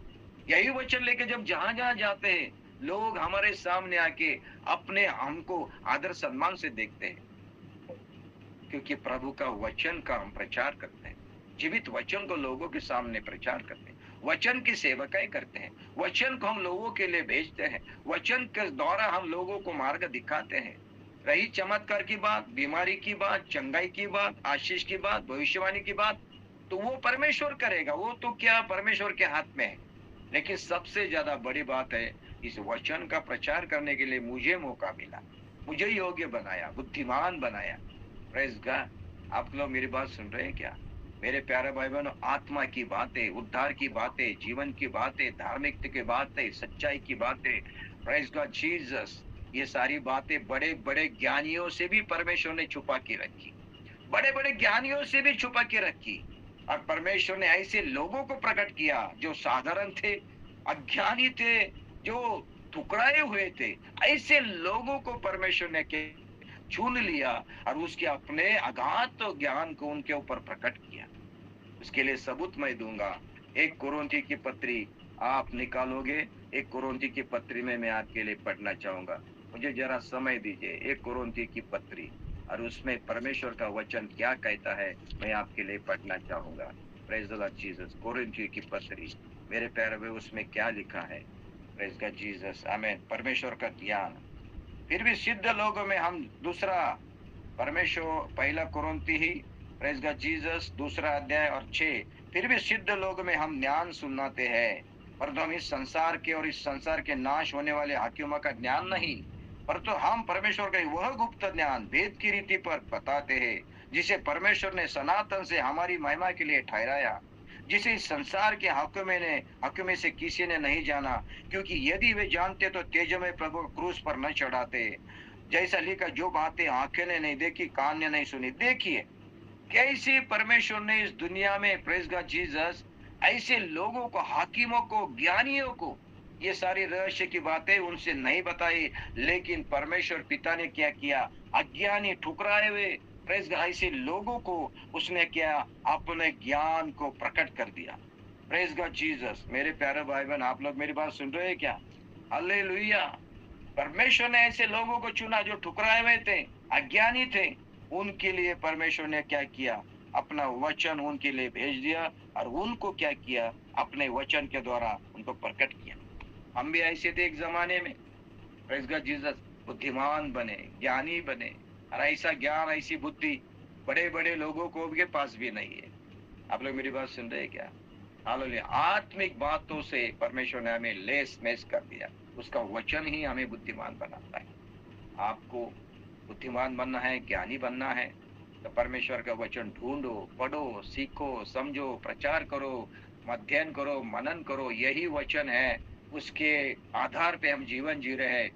यही वचन लेके जब जहां जहां जाते हैं, लोग हमारे सामने आके अपने हमको आदर सम्मान से देखते हैं, क्योंकि प्रभु का वचन का हम प्रचार करते हैं। जीवित वचन को लोगों के सामने प्रचार करते हैं, वचन की सेवकाई करते हैं, वचन को हम लोगों के लिए भेजते हैं, वचन के द्वारा हम लोगों को मार्ग दिखाते हैं। रही चमत्कार की बात, बीमारी की बात, चंगाई की बात, आशीष की बात, भविष्यवाणी की बात, तो वो परमेश्वर करेगा, वो तो क्या परमेश्वर के हाथ में है। लेकिन सबसे ज्यादा बड़ी बात है, इस वचन का प्रचार करने के लिए मुझे मौका मिला, मुझे योग्य बनाया, बुद्धिमान बनाया। Praise God. आप लोग मेरी बात सुन रहे हैं क्या? मेरे प्यारे भाई बहनों, आत्मा की बातें, उद्धार की बातें, जीवन की बातें, धार्मिकता की बातें, सच्चाई की बातें, प्रेज गॉड जीसस, ये सारी बातें बड़े बड़े ज्ञानियों से भी परमेश्वर ने छुपा के रखी, बड़े बड़े ज्ञानियों से भी छुपा के रखी। और परमेश्वर ने ऐसे लोगों को प्रकट किया जो साधारण थे, अज्ञानी थे, जो ठुकराए हुए थे। ऐसे लोगों को परमेश्वर ने चुन लिया और उसके अपने अगाध ज्ञान को उनके ऊपर प्रकट किया। उसके लिए सबूत मैं दूंगा। 1 कुरिन्थी की पत्री आप निकालोगे, 1 कुरिन्थी की पत्री में मैं आपके लिए पढ़ना चाहूंगा। मुझे जरा समय दीजिए। 1 कुरिन्थी की पत्री, और उसमें परमेश्वर का वचन क्या कहता है मैं आपके लिए पढ़ना चाहूंगा। Praise the Lord Jesus. कुरिन्थी की पत्री, मेरे प्यारे भाई, उसमें क्या लिखा है? प्रेज गॉड जीसस, आमीन। परमेश्वर का ज्ञान। फिर भी सिद्ध लोगों में हम दूसरा, परमेश्वर, 1 कुरिन्थी ही, प्रेज गॉड जीसस, 2 अध्याय और 6। फिर भी सिद्ध लोगों में हम ज्ञान सुनाते हैं, परंतु हम इस संसार के और इस संसार के नाश होने वाले हाकिमों का ज्ञान नहीं, परंतु हम परमेश्वर का वह गुप्त ज्ञान भेद की रीति पर बताते हैं, जिसे परमेश्वर ने सनातन से हमारी महिमा के लिए ठहराया, जिसे इस संसार के हाकिमों से किसी ने नहीं जाना, क्योंकि यदि वे जानते तो तेजोमय प्रभु क्रूस पर न चढ़ाते। जैसा लिखा, जो बातें आंखें ने नहीं देखी, कान ने नहीं सुनी। देखिए कैसे परमेश्वर ने इस दुनिया में, प्रेज गॉड जीसस, ऐसे लोगों को, हाकिमों को, ज्ञानियों को ये सारी रहस्य की बातें उनसे नहीं बताई, लेकिन परमेश्वर पिता ने क्या किया, अज्ञानी ठुकराए हुए प्रेज गॉड ऐसे लोगों को उसने क्या, अपने ज्ञान को प्रकट कर दिया। Praise God Jesus. मेरे प्यारे भाई बहन, आप लोग मेरी बात सुन रहे हैं क्या? हालेलुया। परमेश्वर ने ऐसे लोगों को चुना जो ठुकराए हुए थे, अज्ञानी थे। उनके लिए परमेश्वर ने क्या किया, अपना वचन उनके लिए भेज दिया, और उनको क्या किया, अपने वचन के द्वारा उनको प्रकट किया। हम भी ऐसे थे एक जमाने में, प्रेज गॉड जीसस, बुद्धिमान बने, ज्ञानी बने, और ऐसा ज्ञान, ऐसी बुद्धि बड़े बड़े लोगों को के पास भी नहीं है। आप लोग मेरी बात सुन रहे हैं क्या? हालेलुया। आत्मिक बातों से परमेश्वर ने हमें लेस मेस कर दिया। उसका वचन ही हमें बुद्धिमान बनाता है। आपको बुद्धिमान बनना है, ज्ञानी बनना है, तो परमेश्वर का वचन ढूंढो, पढ़ो, सीखो, समझो, प्रचार करो, अध्ययन करो, मनन करो। यही वचन है। उसके आधार पे हम जीवन जी रहे हैं।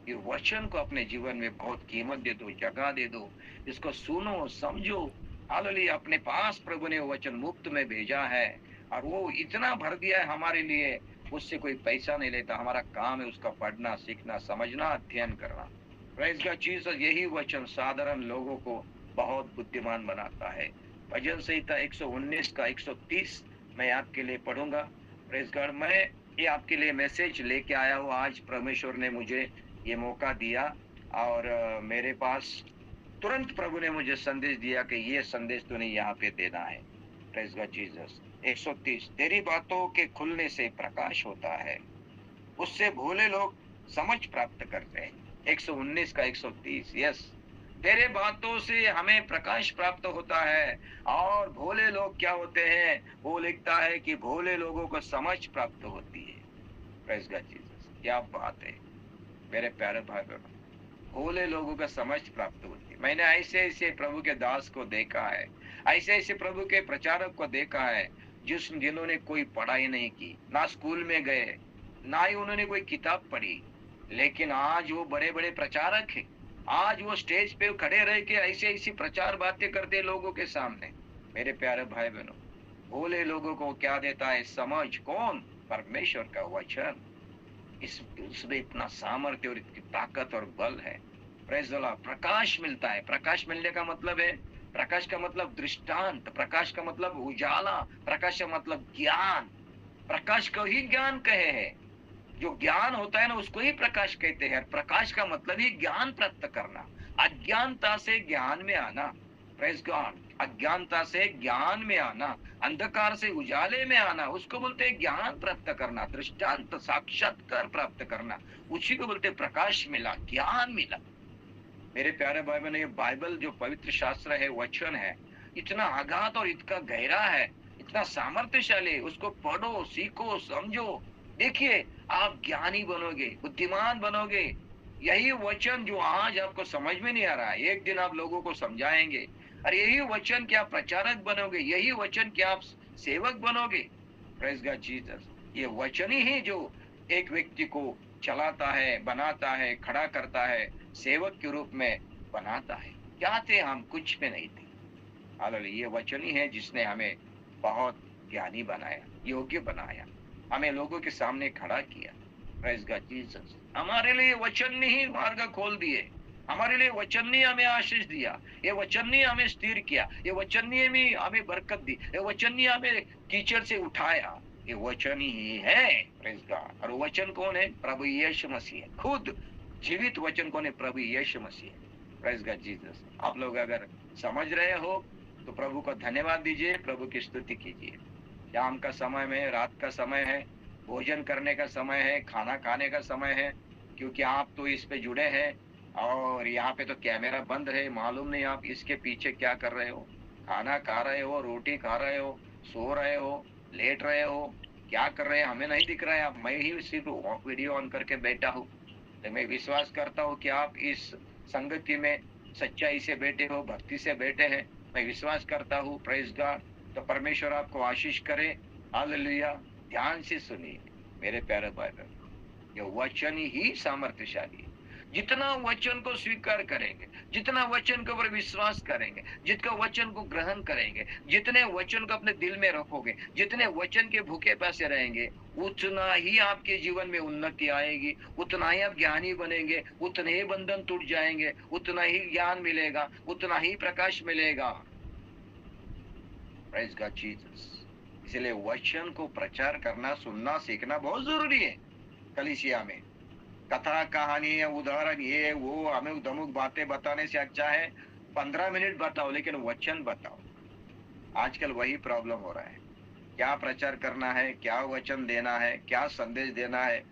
ये वचन को अपने जीवन में बहुत कीमत दे दो, जगह दे दो। इसको सुनो, समझो। हालेलुया। अपने पास प्रभु ने वो वचन मुफ्त में भेजा है और वो इतना भर दिया है हमारे लिए। उससे कोई पैसा नहीं लेता। हमारा काम है उसका पढ़ना, सीखना, समझना, अध्ययन करना। Praise God Jesus. यही वचन साधारण लोगों को बहुत बुद्धिमान बनाता है। भजन संहिता 119 का 130 मैं आपके लिए पढ़ूंगा। Praise God. मैं ये आपके लिए मैसेज लेके आया हूँ। आज परमेश्वर ने मुझे ये मौका दिया और मेरे पास तुरंत प्रभु ने मुझे संदेश दिया कि ये संदेश तूने यहाँ पे देना है। Praise God Jesus. 130। तेरी बातों के खुलने से प्रकाश होता है, उससे भोले लोग समझ प्राप्त करते हैं। 119 का 130। यस। तेरे बातों से हमें प्रकाश प्राप्त होता है और भोले लोग क्या होते हैं? वो लिखता है कि भोले लोगों को समझ प्राप्त होती है। Praise God Jesus. क्या बात है मेरे प्यारे भाई बहनों। भोले लोगों का समझ प्राप्त होती है। मैंने ऐसे ऐसे प्रभु के दास को देखा है, ऐसे ऐसे प्रभु के प्रचारक को देखा है जिन्होंने कोई पढ़ाई नहीं की, ना स्कूल में गए, ना ही उन्होंने कोई किताब पढ़ी, लेकिन आज वो बड़े बड़े प्रचारक हैं। आज वो स्टेज पे खड़े रह के ऐसे ऐसी प्रचार बातें करते लोगों के सामने। मेरे प्यारे भाई बहनों, भोले लोगों को क्या देता है? समझ। कौन? परमेश्वर का वचन। इसमें इतना सामर्थ्य और इतनी ताकत और बल है। Praise the Lord. प्रकाश मिलता है। प्रकाश मिलने का मतलब है, प्रकाश का मतलब दृष्टांत, प्रकाश का मतलब उजाला, प्रकाश का मतलब ज्ञान। प्रकाश को ही ज्ञान कहे है। जो ज्ञान होता है ना उसको ही प्रकाश कहते हैं। प्रकाश का मतलब ही ज्ञान प्राप्त करना, अज्ञानता से ज्ञान में आना। Praise God. अज्ञानता से ज्ञान में आना, अंधकार से उजाले में आना, उसको बोलते हैं ज्ञान प्राप्त करना, दृष्टांत, साक्षात्कार प्राप्त करना। उसी को बोलते प्रकाश मिला, ज्ञान मिला। मेरे प्यारे भाई बहनों, ये बाइबल जो पवित्र शास्त्र है, वचन है, इतना अगाध और इतना गहरा है, इतना सामर्थ्यशाली। उसको पढ़ो, सीखो, समझो। देखिए, आप ज्ञानी बनोगे, बुद्धिमान बनोगे। यही वचन जो आज आपको समझ में नहीं आ रहा है, एक दिन आप लोगों को समझाएंगे। और यही वचन के आप प्रचारक बनोगे, यही वचन के आप सेवक बनोगे। Praise God Jesus. ये वचन ही जो एक व्यक्ति को चलाता है, बनाता है, खड़ा करता है, सेवक के रूप में बनाता है। क्या थे हम? कुछ में नहीं थे। हालेलुया। ये वचन ही है जिसने हमें बहुत ज्ञानी बनाया, योग्य बनाया, हमें लोगों के सामने खड़ा किया। Praise God Jesus. हमारे लिए वचन ने ही मार्ग खोल दिए। हमारे लिए वचन ने हमें आशीष दिया। ये वचन ने हमें स्थिर किया। ये वचन ने हमें बरकत दी। ये वचन ने हमें कीचड़ से उठाया। ये वचन ही है। Praise God. और वचन कौन है? प्रभु यीशु मसीह है। खुद जीवित वचन कौन है? प्रभु यीशु मसीह है। Praise God Jesus. आप लोग अगर समझ रहे हो तो प्रभु को धन्यवाद दीजिए, प्रभु की स्तुति कीजिए। शाम का समय में, रात का समय है, भोजन करने का समय है, खाना खाने का समय है, क्योंकि आप तो इस पे जुड़े हैं और यहाँ पे तो कैमरा बंद है। मालूम नहीं आप इसके पीछे क्या कर रहे हो। खाना खा रहे हो, रोटी खा रहे हो, सो रहे हो, लेट रहे हो, क्या कर रहे हैं हमें नहीं दिख रहा है। अब मैं ही सिर्फ वीडियो ऑन करके बैठा हूँ। तो मैं विश्वास करता हूँ कि आप इस संगति में सच्चाई से बैठे हो, भक्ति से बैठे हैं। मैं विश्वास करता हूँ। Praise God. तो परमेश्वर आपको आशीष करे। हालेलुया। ध्यान से सुनिए मेरे प्यारे भाई बहन, ये वचन ही सामर्थ्यशाली है। जितना वचन को स्वीकार करेंगे, जितना वचन के ऊपर विश्वास करेंगे, जितना वचन को ग्रहण करेंगे, जितने वचन को अपने दिल में रखोगे, जितने वचन के भूखे प्यासे रहेंगे, उतना ही आपके जीवन में उन्नति आएगी, उतना ही आप ज्ञानी बनेंगे, उतने ही बंधन टूट जाएंगे, उतना ही ज्ञान मिलेगा, उतना ही प्रकाश मिलेगा। Praise God Jesus. इसलिए वचन को प्रचार करना, सुनना, सीखना बहुत जरूरी है। कलीसिया में कथा, कहानी या उदाहरण, ये वो हमें धमुक बातें बताने से अच्छा है 15 मिनट बताओ, लेकिन वचन बताओ। आजकल वही प्रॉब्लम हो रहा है। क्या प्रचार करना है, क्या वचन देना है, क्या संदेश देना है,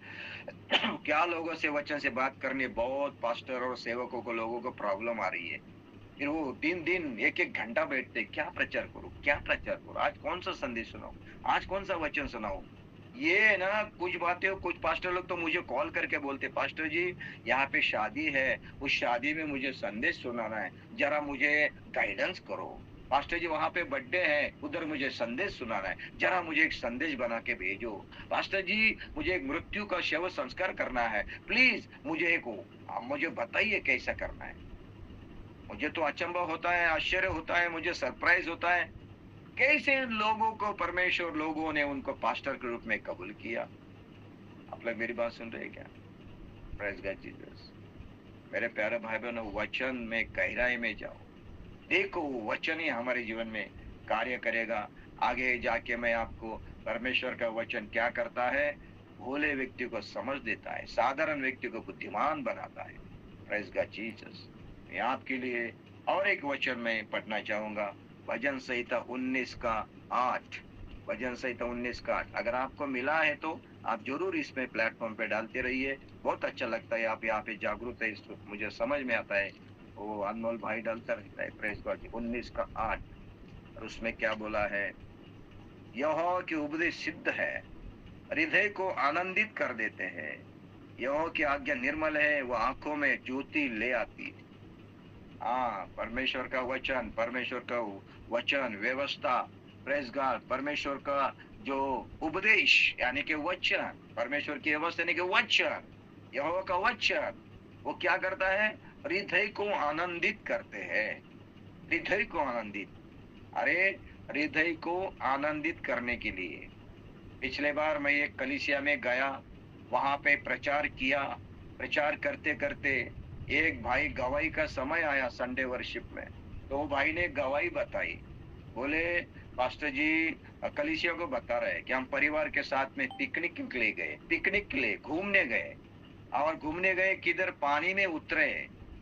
क्या लोगों से वचन से बात करनी है। बहुत पास्टर और सेवकों को, लोगों को प्रॉब्लम आ रही है। फिर वो दिन दिन एक एक घंटा बैठते, क्या प्रचार करूं, क्या प्रचार करूं, आज कौन सा संदेश सुनाऊं, आज कौन सा वचन सुनाऊं। ये ना कुछ बातें, कुछ पास्टर लोग तो मुझे कॉल करके बोलते, पास्टर जी यहाँ पे शादी है, उस शादी में मुझे संदेश सुनाना है, जरा मुझे गाइडेंस करो। पास्टर जी वहां पे बर्थडे है, उधर मुझे संदेश सुनाना है, जरा मुझे एक संदेश बना के भेजो। पास्टर जी मुझे एक मृत्यु का शव संस्कार करना है, प्लीज मुझे बताइए कैसा करना है। मुझे तो अचंभा होता है, आश्चर्य होता है, मुझे सरप्राइज होता है, कैसे लोगों को परमेश्वर, लोगों ने उनको पास्टर के रूप में कबूल किया। आप लोग मेरी बात सुन रहे हैं क्या? Praise God Jesus. मेरे प्यारे भाई बहनों, वचन में गहराई में जाओ, देखो वचन ही हमारे जीवन में कार्य करेगा। आगे जाके मैं आपको परमेश्वर का वचन क्या करता है, भोले व्यक्ति को समझ देता है, साधारण व्यक्ति को बुद्धिमान बनाता है। Praise God Jesus. मैं आपके लिए और एक वचन में पढ़ना चाहूंगा, भजन संहिता 19 का 8। भजन संहिता 19 का 8 अगर आपको मिला है तो आप जरूर इसमें प्लेटफॉर्म पे डालते रहिए, बहुत अच्छा लगता है। आप यहाँ पे जागरूक है, इसको मुझे समझ में आता है। वो अनमोल भाई डालता रहता है। Press God. 19 का 8 और उसमें क्या बोला है, यहोवा की उपदेश सिद्ध है, हृदय को आनंदित कर देते हैं। यहोवा की आज्ञा निर्मल है, वो आंखों में ज्योति ले आती है। हाँ, परमेश्वर का वचन, परमेश्वर का वचन व्यवस्था, प्रेस गॉड, परमेश्वर का जो उपदेश यानी कि वचन, परमेश्वर की व्यवस्था यानी कि वचन, यहोवा का वचन, वो क्या करता है, हृदय को आनंदित करते हैं। हृदय को आनंदित, अरे हृदय को आनंदित करने के लिए पिछले बार मैं एक कलीसिया में गया, वहां पे प्रचार किया। प्रचार करते करते एक भाई गवाही का समय आया संडे वर्शिप में, तो वो भाई ने गवाही बताई। बोले पास्टर जी कलीसिया को बता रहे कि हम परिवार के साथ में पिकनिक के लिए घूमने गए। और घूमने गए किधर, पानी में उतरे,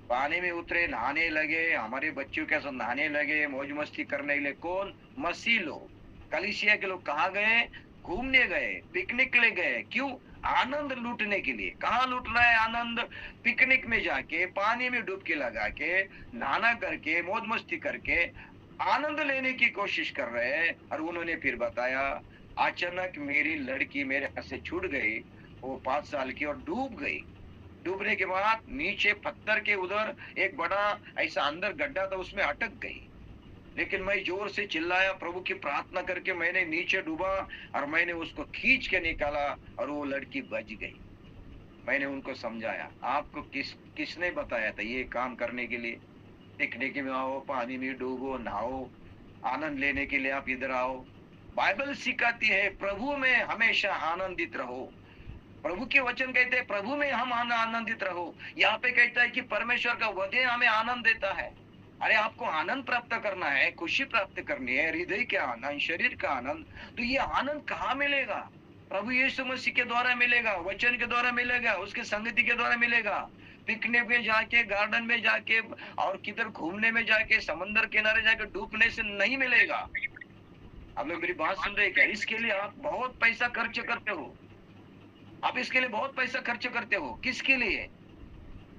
पानी में उतरे, नहाने लगे, हमारे बच्चों के साथ नहाने लगे, मौज मस्ती करने लगे। कौन? मसीह लोग, कलीसिया के लोग। कहाँ गए? घूमने गए, पिकनिक ले गए। क्यों? आनंद लूटने के लिए। कहाँ लूट रहा है आनंद? पिकनिक में जाके, पानी में डुबकी लगा के, नहाना करके, मौज मस्ती करके आनंद लेने की कोशिश कर रहे हैं। और उन्होंने फिर बताया, अचानक मेरी लड़की मेरे हाथ से छूट गई, वो 5 साल की, और डूब गई। डूबने के बाद नीचे पत्थर के उधर एक बड़ा ऐसा अंदर गड्ढा था, उसमें अटक गई। लेकिन मैं जोर से चिल्लाया, प्रभु की प्रार्थना करके मैंने नीचे डूबा और मैंने उसको खींच के निकाला और वो लड़की बच गई। मैंने उनको समझाया, आपको किसने बताया था ये काम करने के लिए? पिकनिक में आओ, पानी में डूबो, नहाओ, आनंद लेने के लिए आप इधर आओ। बाइबल सिखाती है प्रभु में हमेशा आनंदित रहो। प्रभु के वचन कहते हैं प्रभु में हम आनंदित रहो। यहाँ पे कहता है कि परमेश्वर का वचन हमें आनंद देता है। अरे आपको आनंद प्राप्त करना है, खुशी प्राप्त करनी है, हृदय के आनंद, शरीर का आनंद, तो ये आनंद कहाँ मिलेगा? प्रभु यीशु मसीह के द्वारा मिलेगा, वचन के द्वारा मिलेगा, उसके संगति के द्वारा मिलेगा। पिकनिक में जाके, गार्डन में जाके और किधर घूमने में जाके, समंदर किनारे जाके डूबने से नहीं मिलेगा। आप लोग मेरी बात सुन रहे हैं क्या? इसके लिए आप बहुत पैसा खर्च करते हो, आप इसके लिए बहुत पैसा खर्च करते हो। किसके लिए?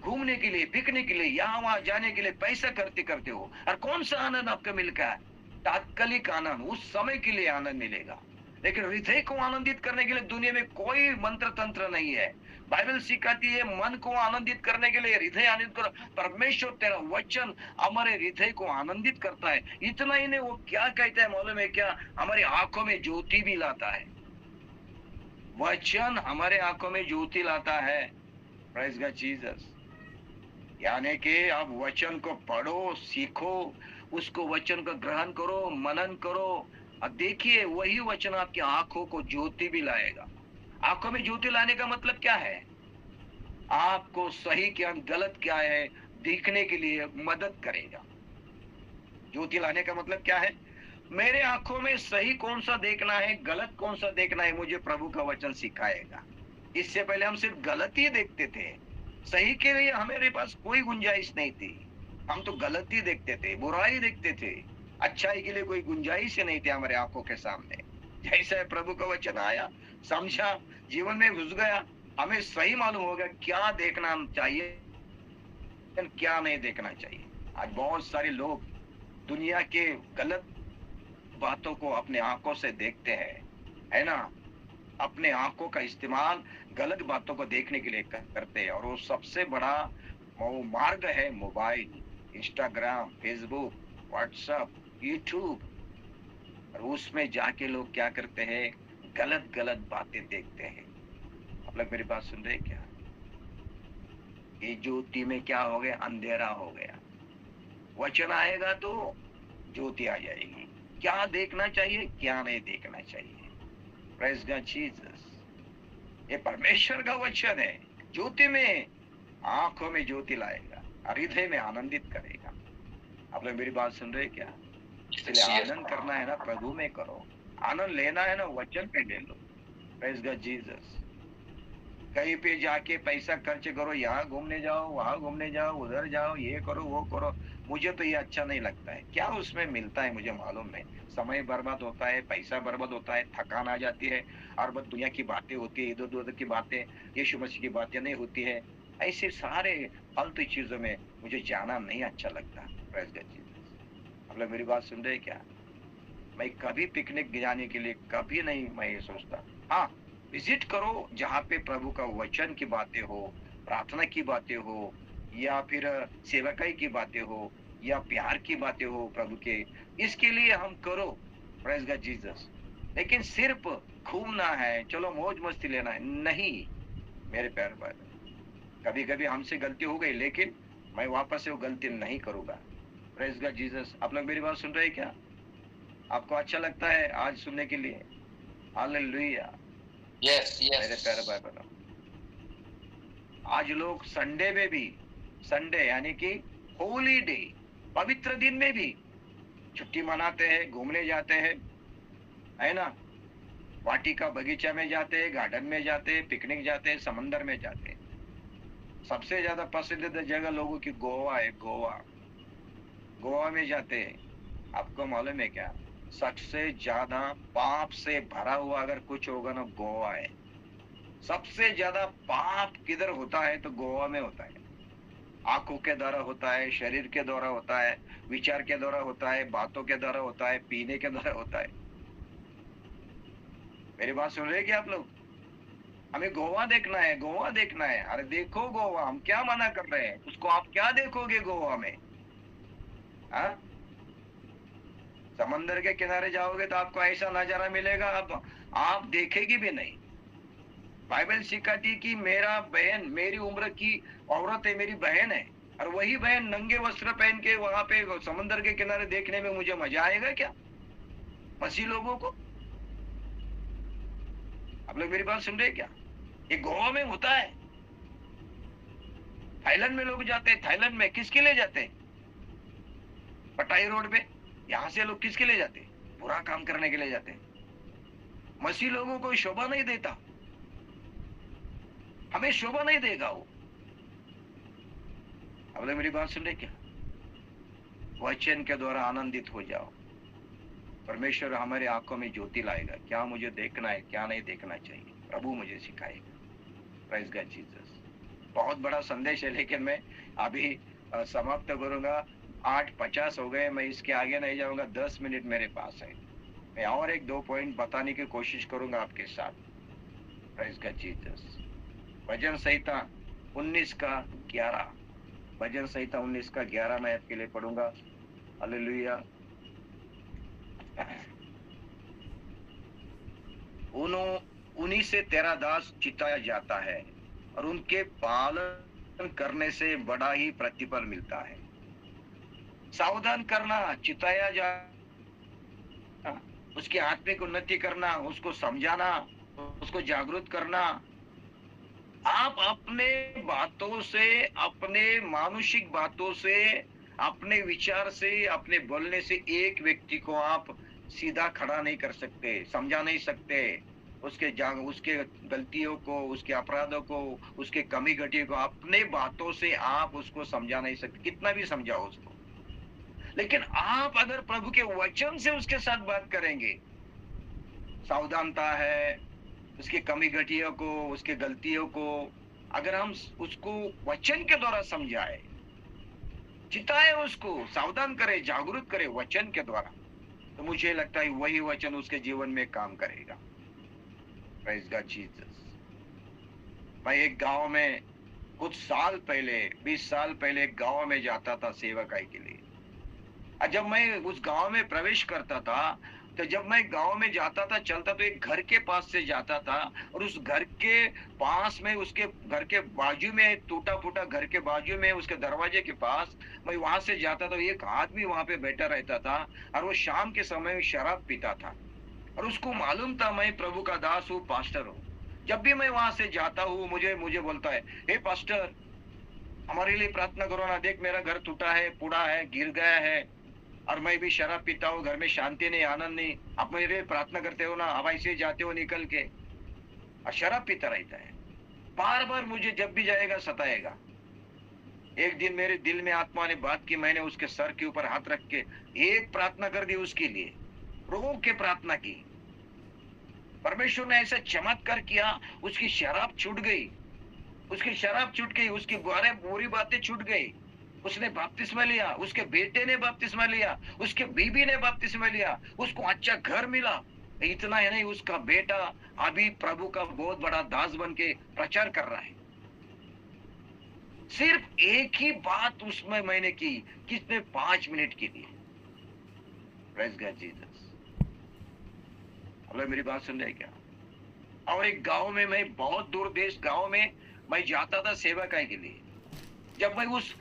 घूमने के लिए, पिकनिक के लिए, यहाँ वहां जाने के लिए पैसा करते करते हो। और कौन सा आनंद आपको मिलता है? तात्कालिक आनंद, उस समय के लिए आनंद मिलेगा। लेकिन हृदय को आनंदित करने के लिए दुनिया में कोई मंत्र तंत्र नहीं है। बाइबल सिखाती है मन को आनंदित करने के लिए हृदय आनंदित करो। परमेश्वर तेरा वचन हमारे हृदय को आनंदित करता है। इतना ही नहीं, वो क्या कहता है मालूम है क्या? हमारी आंखों में ज्योति भी लाता है। वचन हमारे आंखों में ज्योति लाता है। Praise God Jesus. यानी कि आप वचन को पढ़ो, सीखो, उसको वचन को ग्रहण करो, मनन करो। अब देखिए वही वचन आपकी आंखों को ज्योति भी लाएगा। आंखों में ज्योति लाने का मतलब क्या है? आपको सही क्या गलत क्या है देखने के लिए मदद करेगा। ज्योति लाने का मतलब क्या है? मेरे आंखों में सही कौन सा देखना है, गलत कौन सा देखना है, मुझे प्रभु का वचन सिखाएगा। इससे पहले हम सिर्फ गलत ही देखते थे, सही के लिए हमारे पास कोई गुंजाइश नहीं थी। हम तो गलत ही देखते थे, बुराई देखते थे, अच्छाई के लिए कोई गुंजाइश नहीं थी हमारे आंखों के सामने। जैसे प्रभु का वचन आया, समझा, जीवन में घुस गया, हमें सही मालूम होगा क्या देखना चाहिए, क्या नहीं देखना चाहिए। आज बहुत सारे लोग दुनिया के गलत बातों को अपने आंखों से देखते हैं, है ना? अपने आंखों का इस्तेमाल गलत बातों को देखने के लिए करते हैं, और वो सबसे बड़ा वो मार्ग है mobile, Instagram, Facebook, WhatsApp, YouTube. और उसमें जाके लोग क्या करते हैं? गलत गलत बातें देखते हैं। आप लोग मेरी बात सुन रहे हैं क्या? ये ज्योति में क्या हो गया? अंधेरा हो गया। वचन आएगा तो ज्योति आ जाएगी। क्या देखना चाहिए, क्या नहीं देखना चाहिए। Praise God Jesus. ये परमेश्वर का वचन है। ज्योति में, आंखों में ज्योति लाएगा, हृदय में आनंदित करेगा। आप लोग मेरी बात सुन रहे हैं क्या? इसलिए आनंद करना है ना, प्रभु में करो। आनंद लेना है ना, वचन पे ले लो। Praise God Jesus. कहीं पे जाके पैसा खर्च करो, यहाँ घूमने जाओ, वहां घूमने जाओ, उधर जाओ, ये करो वो करो, मुझे तो ये अच्छा नहीं लगता है। क्या उसमें मिलता है मुझे मालूम नहीं। समय बर्बाद होता है, पैसा बर्बाद होता है, थकान आ जाती है, और बस दुनिया की बातें होती है, इधर उधर की बातें, यीशु मसीह की बातें नहीं होती है। ऐसे सारे फालतू चीजों में मुझे जाना नहीं अच्छा लगता। Praise God Jesus. आप लोग मेरी बात सुन रहे हैं क्या? मैं कभी पिकनिक जाने के लिए कभी नहीं मैं ये सोचता। हाँ, विजिट करो जहाँ पे प्रभु का वचन की बातें हो, प्रार्थना की बातें हो, या फिर सेवकाई की बातें हो, या प्यार की बातें हो प्रभु के, इसके लिए हम करो। Praise God Jesus. लेकिन सिर्फ घूमना है, चलो मौज मस्ती लेना है, नहीं मेरे प्यारे भाई। कभी कभी हमसे गलती हो गई, लेकिन मैं वापस से वो गलती नहीं करूंगा। Praise God Jesus. आप लोग मेरी बात सुन रहे हैं क्या? आपको अच्छा लगता है आज सुनने के लिए? हालेलुया। यस मेरे प्यारे यस भाई बहनों, आज लोग संडे में भी, संडे यानी कि होली डे, पवित्र दिन में भी छुट्टी मनाते हैं, घूमने जाते हैं, है ना? वाटिका बगीचा में जाते हैं, गार्डन में जाते हैं, पिकनिक जाते हैं, समंदर में जाते हैं। सबसे ज्यादा पसंदीदा जगह लोगों की गोवा है। गोवा, गोवा में जाते हैं। आपको मालूम है क्या? सबसे ज्यादा पाप से भरा हुआ अगर कुछ होगा ना, गोवा है। सबसे ज्यादा पाप किधर होता है? तो गोवा में होता है। आंखों के द्वारा होता है, शरीर के द्वारा होता है, विचार के द्वारा होता है, बातों के द्वारा होता है, पीने के द्वारा होता है। मेरी बात सुन रहे हैं क्या आप लोग? हमें गोवा देखना है, गोवा देखना है। अरे देखो गोवा, हम क्या मना कर रहे हैं? उसको आप क्या देखोगे गोवा में? हाँ, समंदर के किनारे जाओगे तो आपको ऐसा नजारा मिलेगा, आप देखेगी भी नहीं। बाइबल सिखाती कि मेरा बहन, मेरी उम्र की औरत है, मेरी बहन है, और वही बहन नंगे वस्त्र पहन के वहां पे समंदर के किनारे देखने में मुझे मजा आएगा क्या? मसीह लोगों को। आप लोग मेरी बात सुन रहे हैं क्या? ये गोवा में होता है। थाईलैंड में लोग जाते हैं। थाईलैंड में किसके लिए जाते हैं? पटाई रोड पे यहां से लोग किसके लिए जाते हैं? बुरा काम करने के लिए जाते हैं। मसीह लोगों को शोभा नहीं देता, हमें शोभा नहीं देगा वो। आप लोग मेरी बात सुन रहे क्या? वचन के द्वारा आनंदित हो जाओ। परमेश्वर हमारे आंखों में ज्योति लाएगा। क्या मुझे देखना है, क्या नहीं देखना चाहिए, प्रभु मुझे सिखाएगा। Praise God Jesus. बहुत बड़ा संदेश है, लेकिन मैं अभी समाप्त करूंगा। 8:50 हो गए, मैं इसके आगे नहीं जाऊंगा। 10 मिनट मेरे पास है। मैं और एक दो पॉइंट बताने की कोशिश करूंगा आपके साथ। Praise God Jesus. भजन संहिता 19 का 11, भजन संहिता 19 का 11 मैं आपके लिए पढ़ूंगा। हालेलुया। उन्हीं से तेरा दास चिताया जाता है, और उनके पालन करने से बड़ा ही प्रतिफल मिलता है। सावधान करना, चिताया जा, उसकी आत्मिक उन्नति करना, उसको समझाना, उसको जागरूक करना। आप अपने बातों से, अपने मानुषिक बातों से, अपने विचार से, अपने बोलने से एक व्यक्ति को आप सीधा खड़ा नहीं कर सकते, समझा नहीं सकते। उसके गलतियों को, उसके अपराधों को, उसके कमी घटियों को अपने बातों से आप उसको समझा नहीं सकते, कितना भी समझाओ उसको। लेकिन आप अगर प्रभु के वचन से उसके साथ बात करेंगे, सावधानता है, उसकी कमी घटियों को, उसके गलतियों को अगर हम उसको वचन के द्वारा समझाए, चिताए उसको, सावधान करे, जागरूक करे वचन के द्वारा, तो मुझे लगता है वही वचन उसके जीवन में काम करेगा। Praise God Jesus. मैं एक गांव में कुछ साल पहले, 20 साल पहले एक गांव में जाता था सेवकाई के लिए। और जब मैं उस गांव में प्रवेश करता था, तो जब मैं गांव में जाता था, चलता तो एक घर के पास से जाता था, और उस घर के पास में, उसके घर के बाजू में, टूटा फूटा घर के बाजू में, उसके दरवाजे के पास मैं वहां से जाता था, एक आदमी वहां पे बैठा रहता था, और वो शाम के समय शराब पीता था, और उसको मालूम था मैं प्रभु का दास हूँ, पास्टर हूँ। जब भी मैं वहां से जाता हूँ, मुझे मुझे बोलता है, हे पास्टर, हमारे लिए प्रार्थना करो ना, देख मेरा घर टूटा है, पूरा है, गिर गया है, और मैं भी शराब पीता हूँ, घर में शांति नहीं, आनंद नहीं, आप मेरे लिए प्रार्थना करते हो ना, अब ऐसे जाते हो निकल के, और शराब पीता रहता है। बार बार मुझे जब भी जाएगा सताएगा। एक दिन मेरे दिल में आत्मा ने बात की, मैंने उसके सर के ऊपर हाथ रख के एक प्रार्थना कर दी उसके लिए, रो के प्रार्थना की। परमेश्वर ने ऐसा चमत्कार किया, उसकी शराब छूट गई, उसकी शराब छूट गई, उसकी बुरी बातें छूट गई। उसने बपतिस्मा लिया, उसके बेटे ने बपतिस्मा लिया, उसके बीबी ने बपतिस्मा लिया, उसको अच्छा घर मिला। इतना ही नहीं, उसका बेटा अभी प्रभु का बहुत बड़ा दास बन के प्रचार कर रहा है। सिर्फ एक ही बात उसमें मैंने की, किसने 5 मिनट के लिए। Praise God Jesus. मेरी बात सुन रहे क्या? और एक गांव में, मैं बहुत दूर देश गांव में मैं जाता था सेवकाई के लिए। जब मैं उस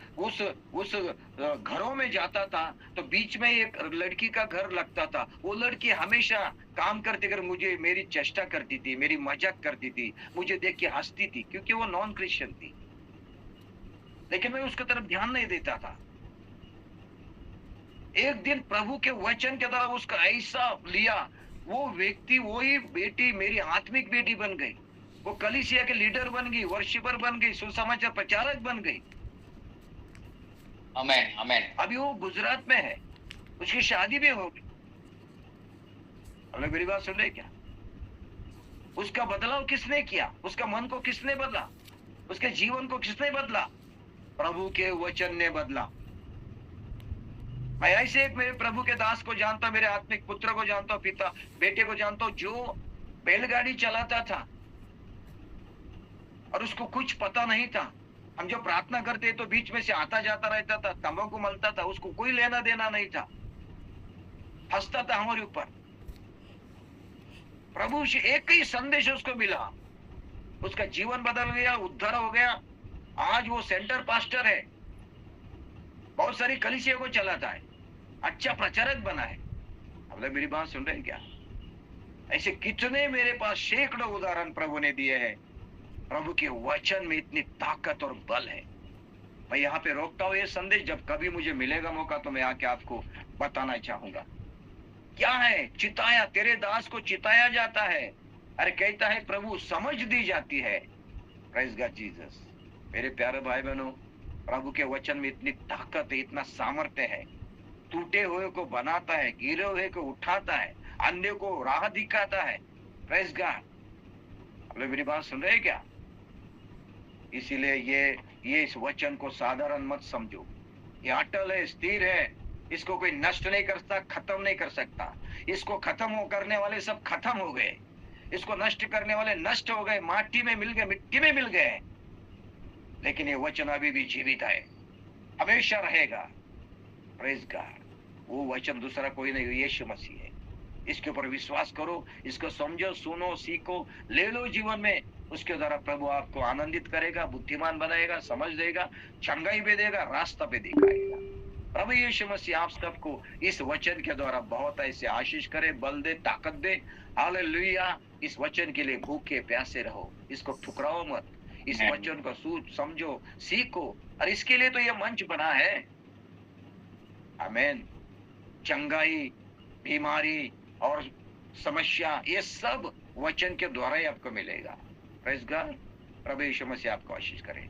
घरों में जाता था, तो बीच में एक लड़की का घर लगता था। वो लड़की हमेशा काम करते कर मुझे, मेरी चेष्टा करती थी, मेरी मजाक करती थी, मुझे देख के हंसती थी, क्योंकि वो नॉन क्रिश्चियन थी। लेकिन मैं उसकी तरफ ध्यान नहीं देता था। एक दिन प्रभु के वचन के द्वारा उसका ऐसा लिया, वो व्यक्ति, वही बेटी मेरी आत्मिक बेटी बन गई। वो कलीसिया के लीडर बन गई, वर्शिपर बन गई, सुसमाचार प्रचारक बन गई। आमेन, आमेन। अभी वो गुजरात में है, उसकी शादी भी हो गई। मेरी बात सुन रहे क्या? उसका बदलाव किसने किया? उसका मन को किसने बदला? उसके जीवन को किसने बदला? प्रभु के वचन ने बदला। मैं ऐसे एक मेरे प्रभु के दास को जानता, मेरे आत्मिक पुत्र को जानता, पिता बेटे को जानता, जो बैलगाड़ी चलाता था और उसको कुछ पता नहीं था। हम जब प्रार्थना करते तो बीच में से आता जाता रहता था, तंबाकू मलता था, उसको कोई लेना देना नहीं था, हंसता था हमारे ऊपर। प्रभु से एक ही संदेश उसको मिला, उसका जीवन बदल गया, उद्धार हो गया। आज वो सेंटर पास्टर है, बहुत सारी कलीसिया को चलाता है, अच्छा प्रचारक बना है। अब मेरी बात सुन रहे हैं क्या? ऐसे कितने मेरे पास सैकड़ों उदाहरण प्रभु ने दिए हैं। प्रभु के वचन में इतनी ताकत और बल है। मैं यहाँ पे रोकता हूँ ये संदेश, जब कभी मुझे मिलेगा मौका तो मैं आके आपको बताना चाहूंगा। क्या है? चिताया, तेरे दास को चिताया जाता है। अरे कहता है प्रभु, समझ दी जाती है। Praise God Jesus. मेरे प्यारे भाई बहनों, प्रभु के वचन में इतनी ताकत है, इतना सामर्थ्य है। टूटे हुए को बनाता है, गिरे हुए को उठाता है, अंधे को राह दिखाता है। Praise God. मेरी बात सुन रहे क्या? इसीलिए ये इस वचन को साधारण मत समझो। ये अटल है, स्थिर है, इसको कोई नष्ट नहीं कर सकता, खत्म नहीं कर सकता। इसको खत्म करने वाले सब खत्म हो गए, इसको नष्ट करने वाले नष्ट हो गए, माटी में मिल गए, मिट्टी में मिल गए। लेकिन ये वचन अभी भी जीवित है, हमेशा रहेगा। Praise God. वो वचन दूसरा कोई नहीं, यीशु मसीह है। इसके ऊपर विश्वास करो, इसको समझो, सुनो, सीखो, ले लो जीवन में। उसके द्वारा प्रभु आपको आनंदित करेगा, बुद्धिमान बनाएगा, समझ देगा, चंगाई भी देगा, रास्ता पे दिखाएगा। प्रभु यीशु मसीह आप सबको इस वचन के द्वारा बहुत ऐसे आशीष करे, बल दे, ताकत दे। हालेलुया। इस वचन के लिए भूखे प्यासे रहो, इसको ठुकराओ मत। इस वचन को समझो, सीखो, और इसके लिए तो यह मंच बना है। आमीन। चंगाई, बीमारी और समस्या, ये सब वचन के द्वारा ही आपको मिलेगा। Praise God. प्रभु यीशु मसीह आपको आशीष करे।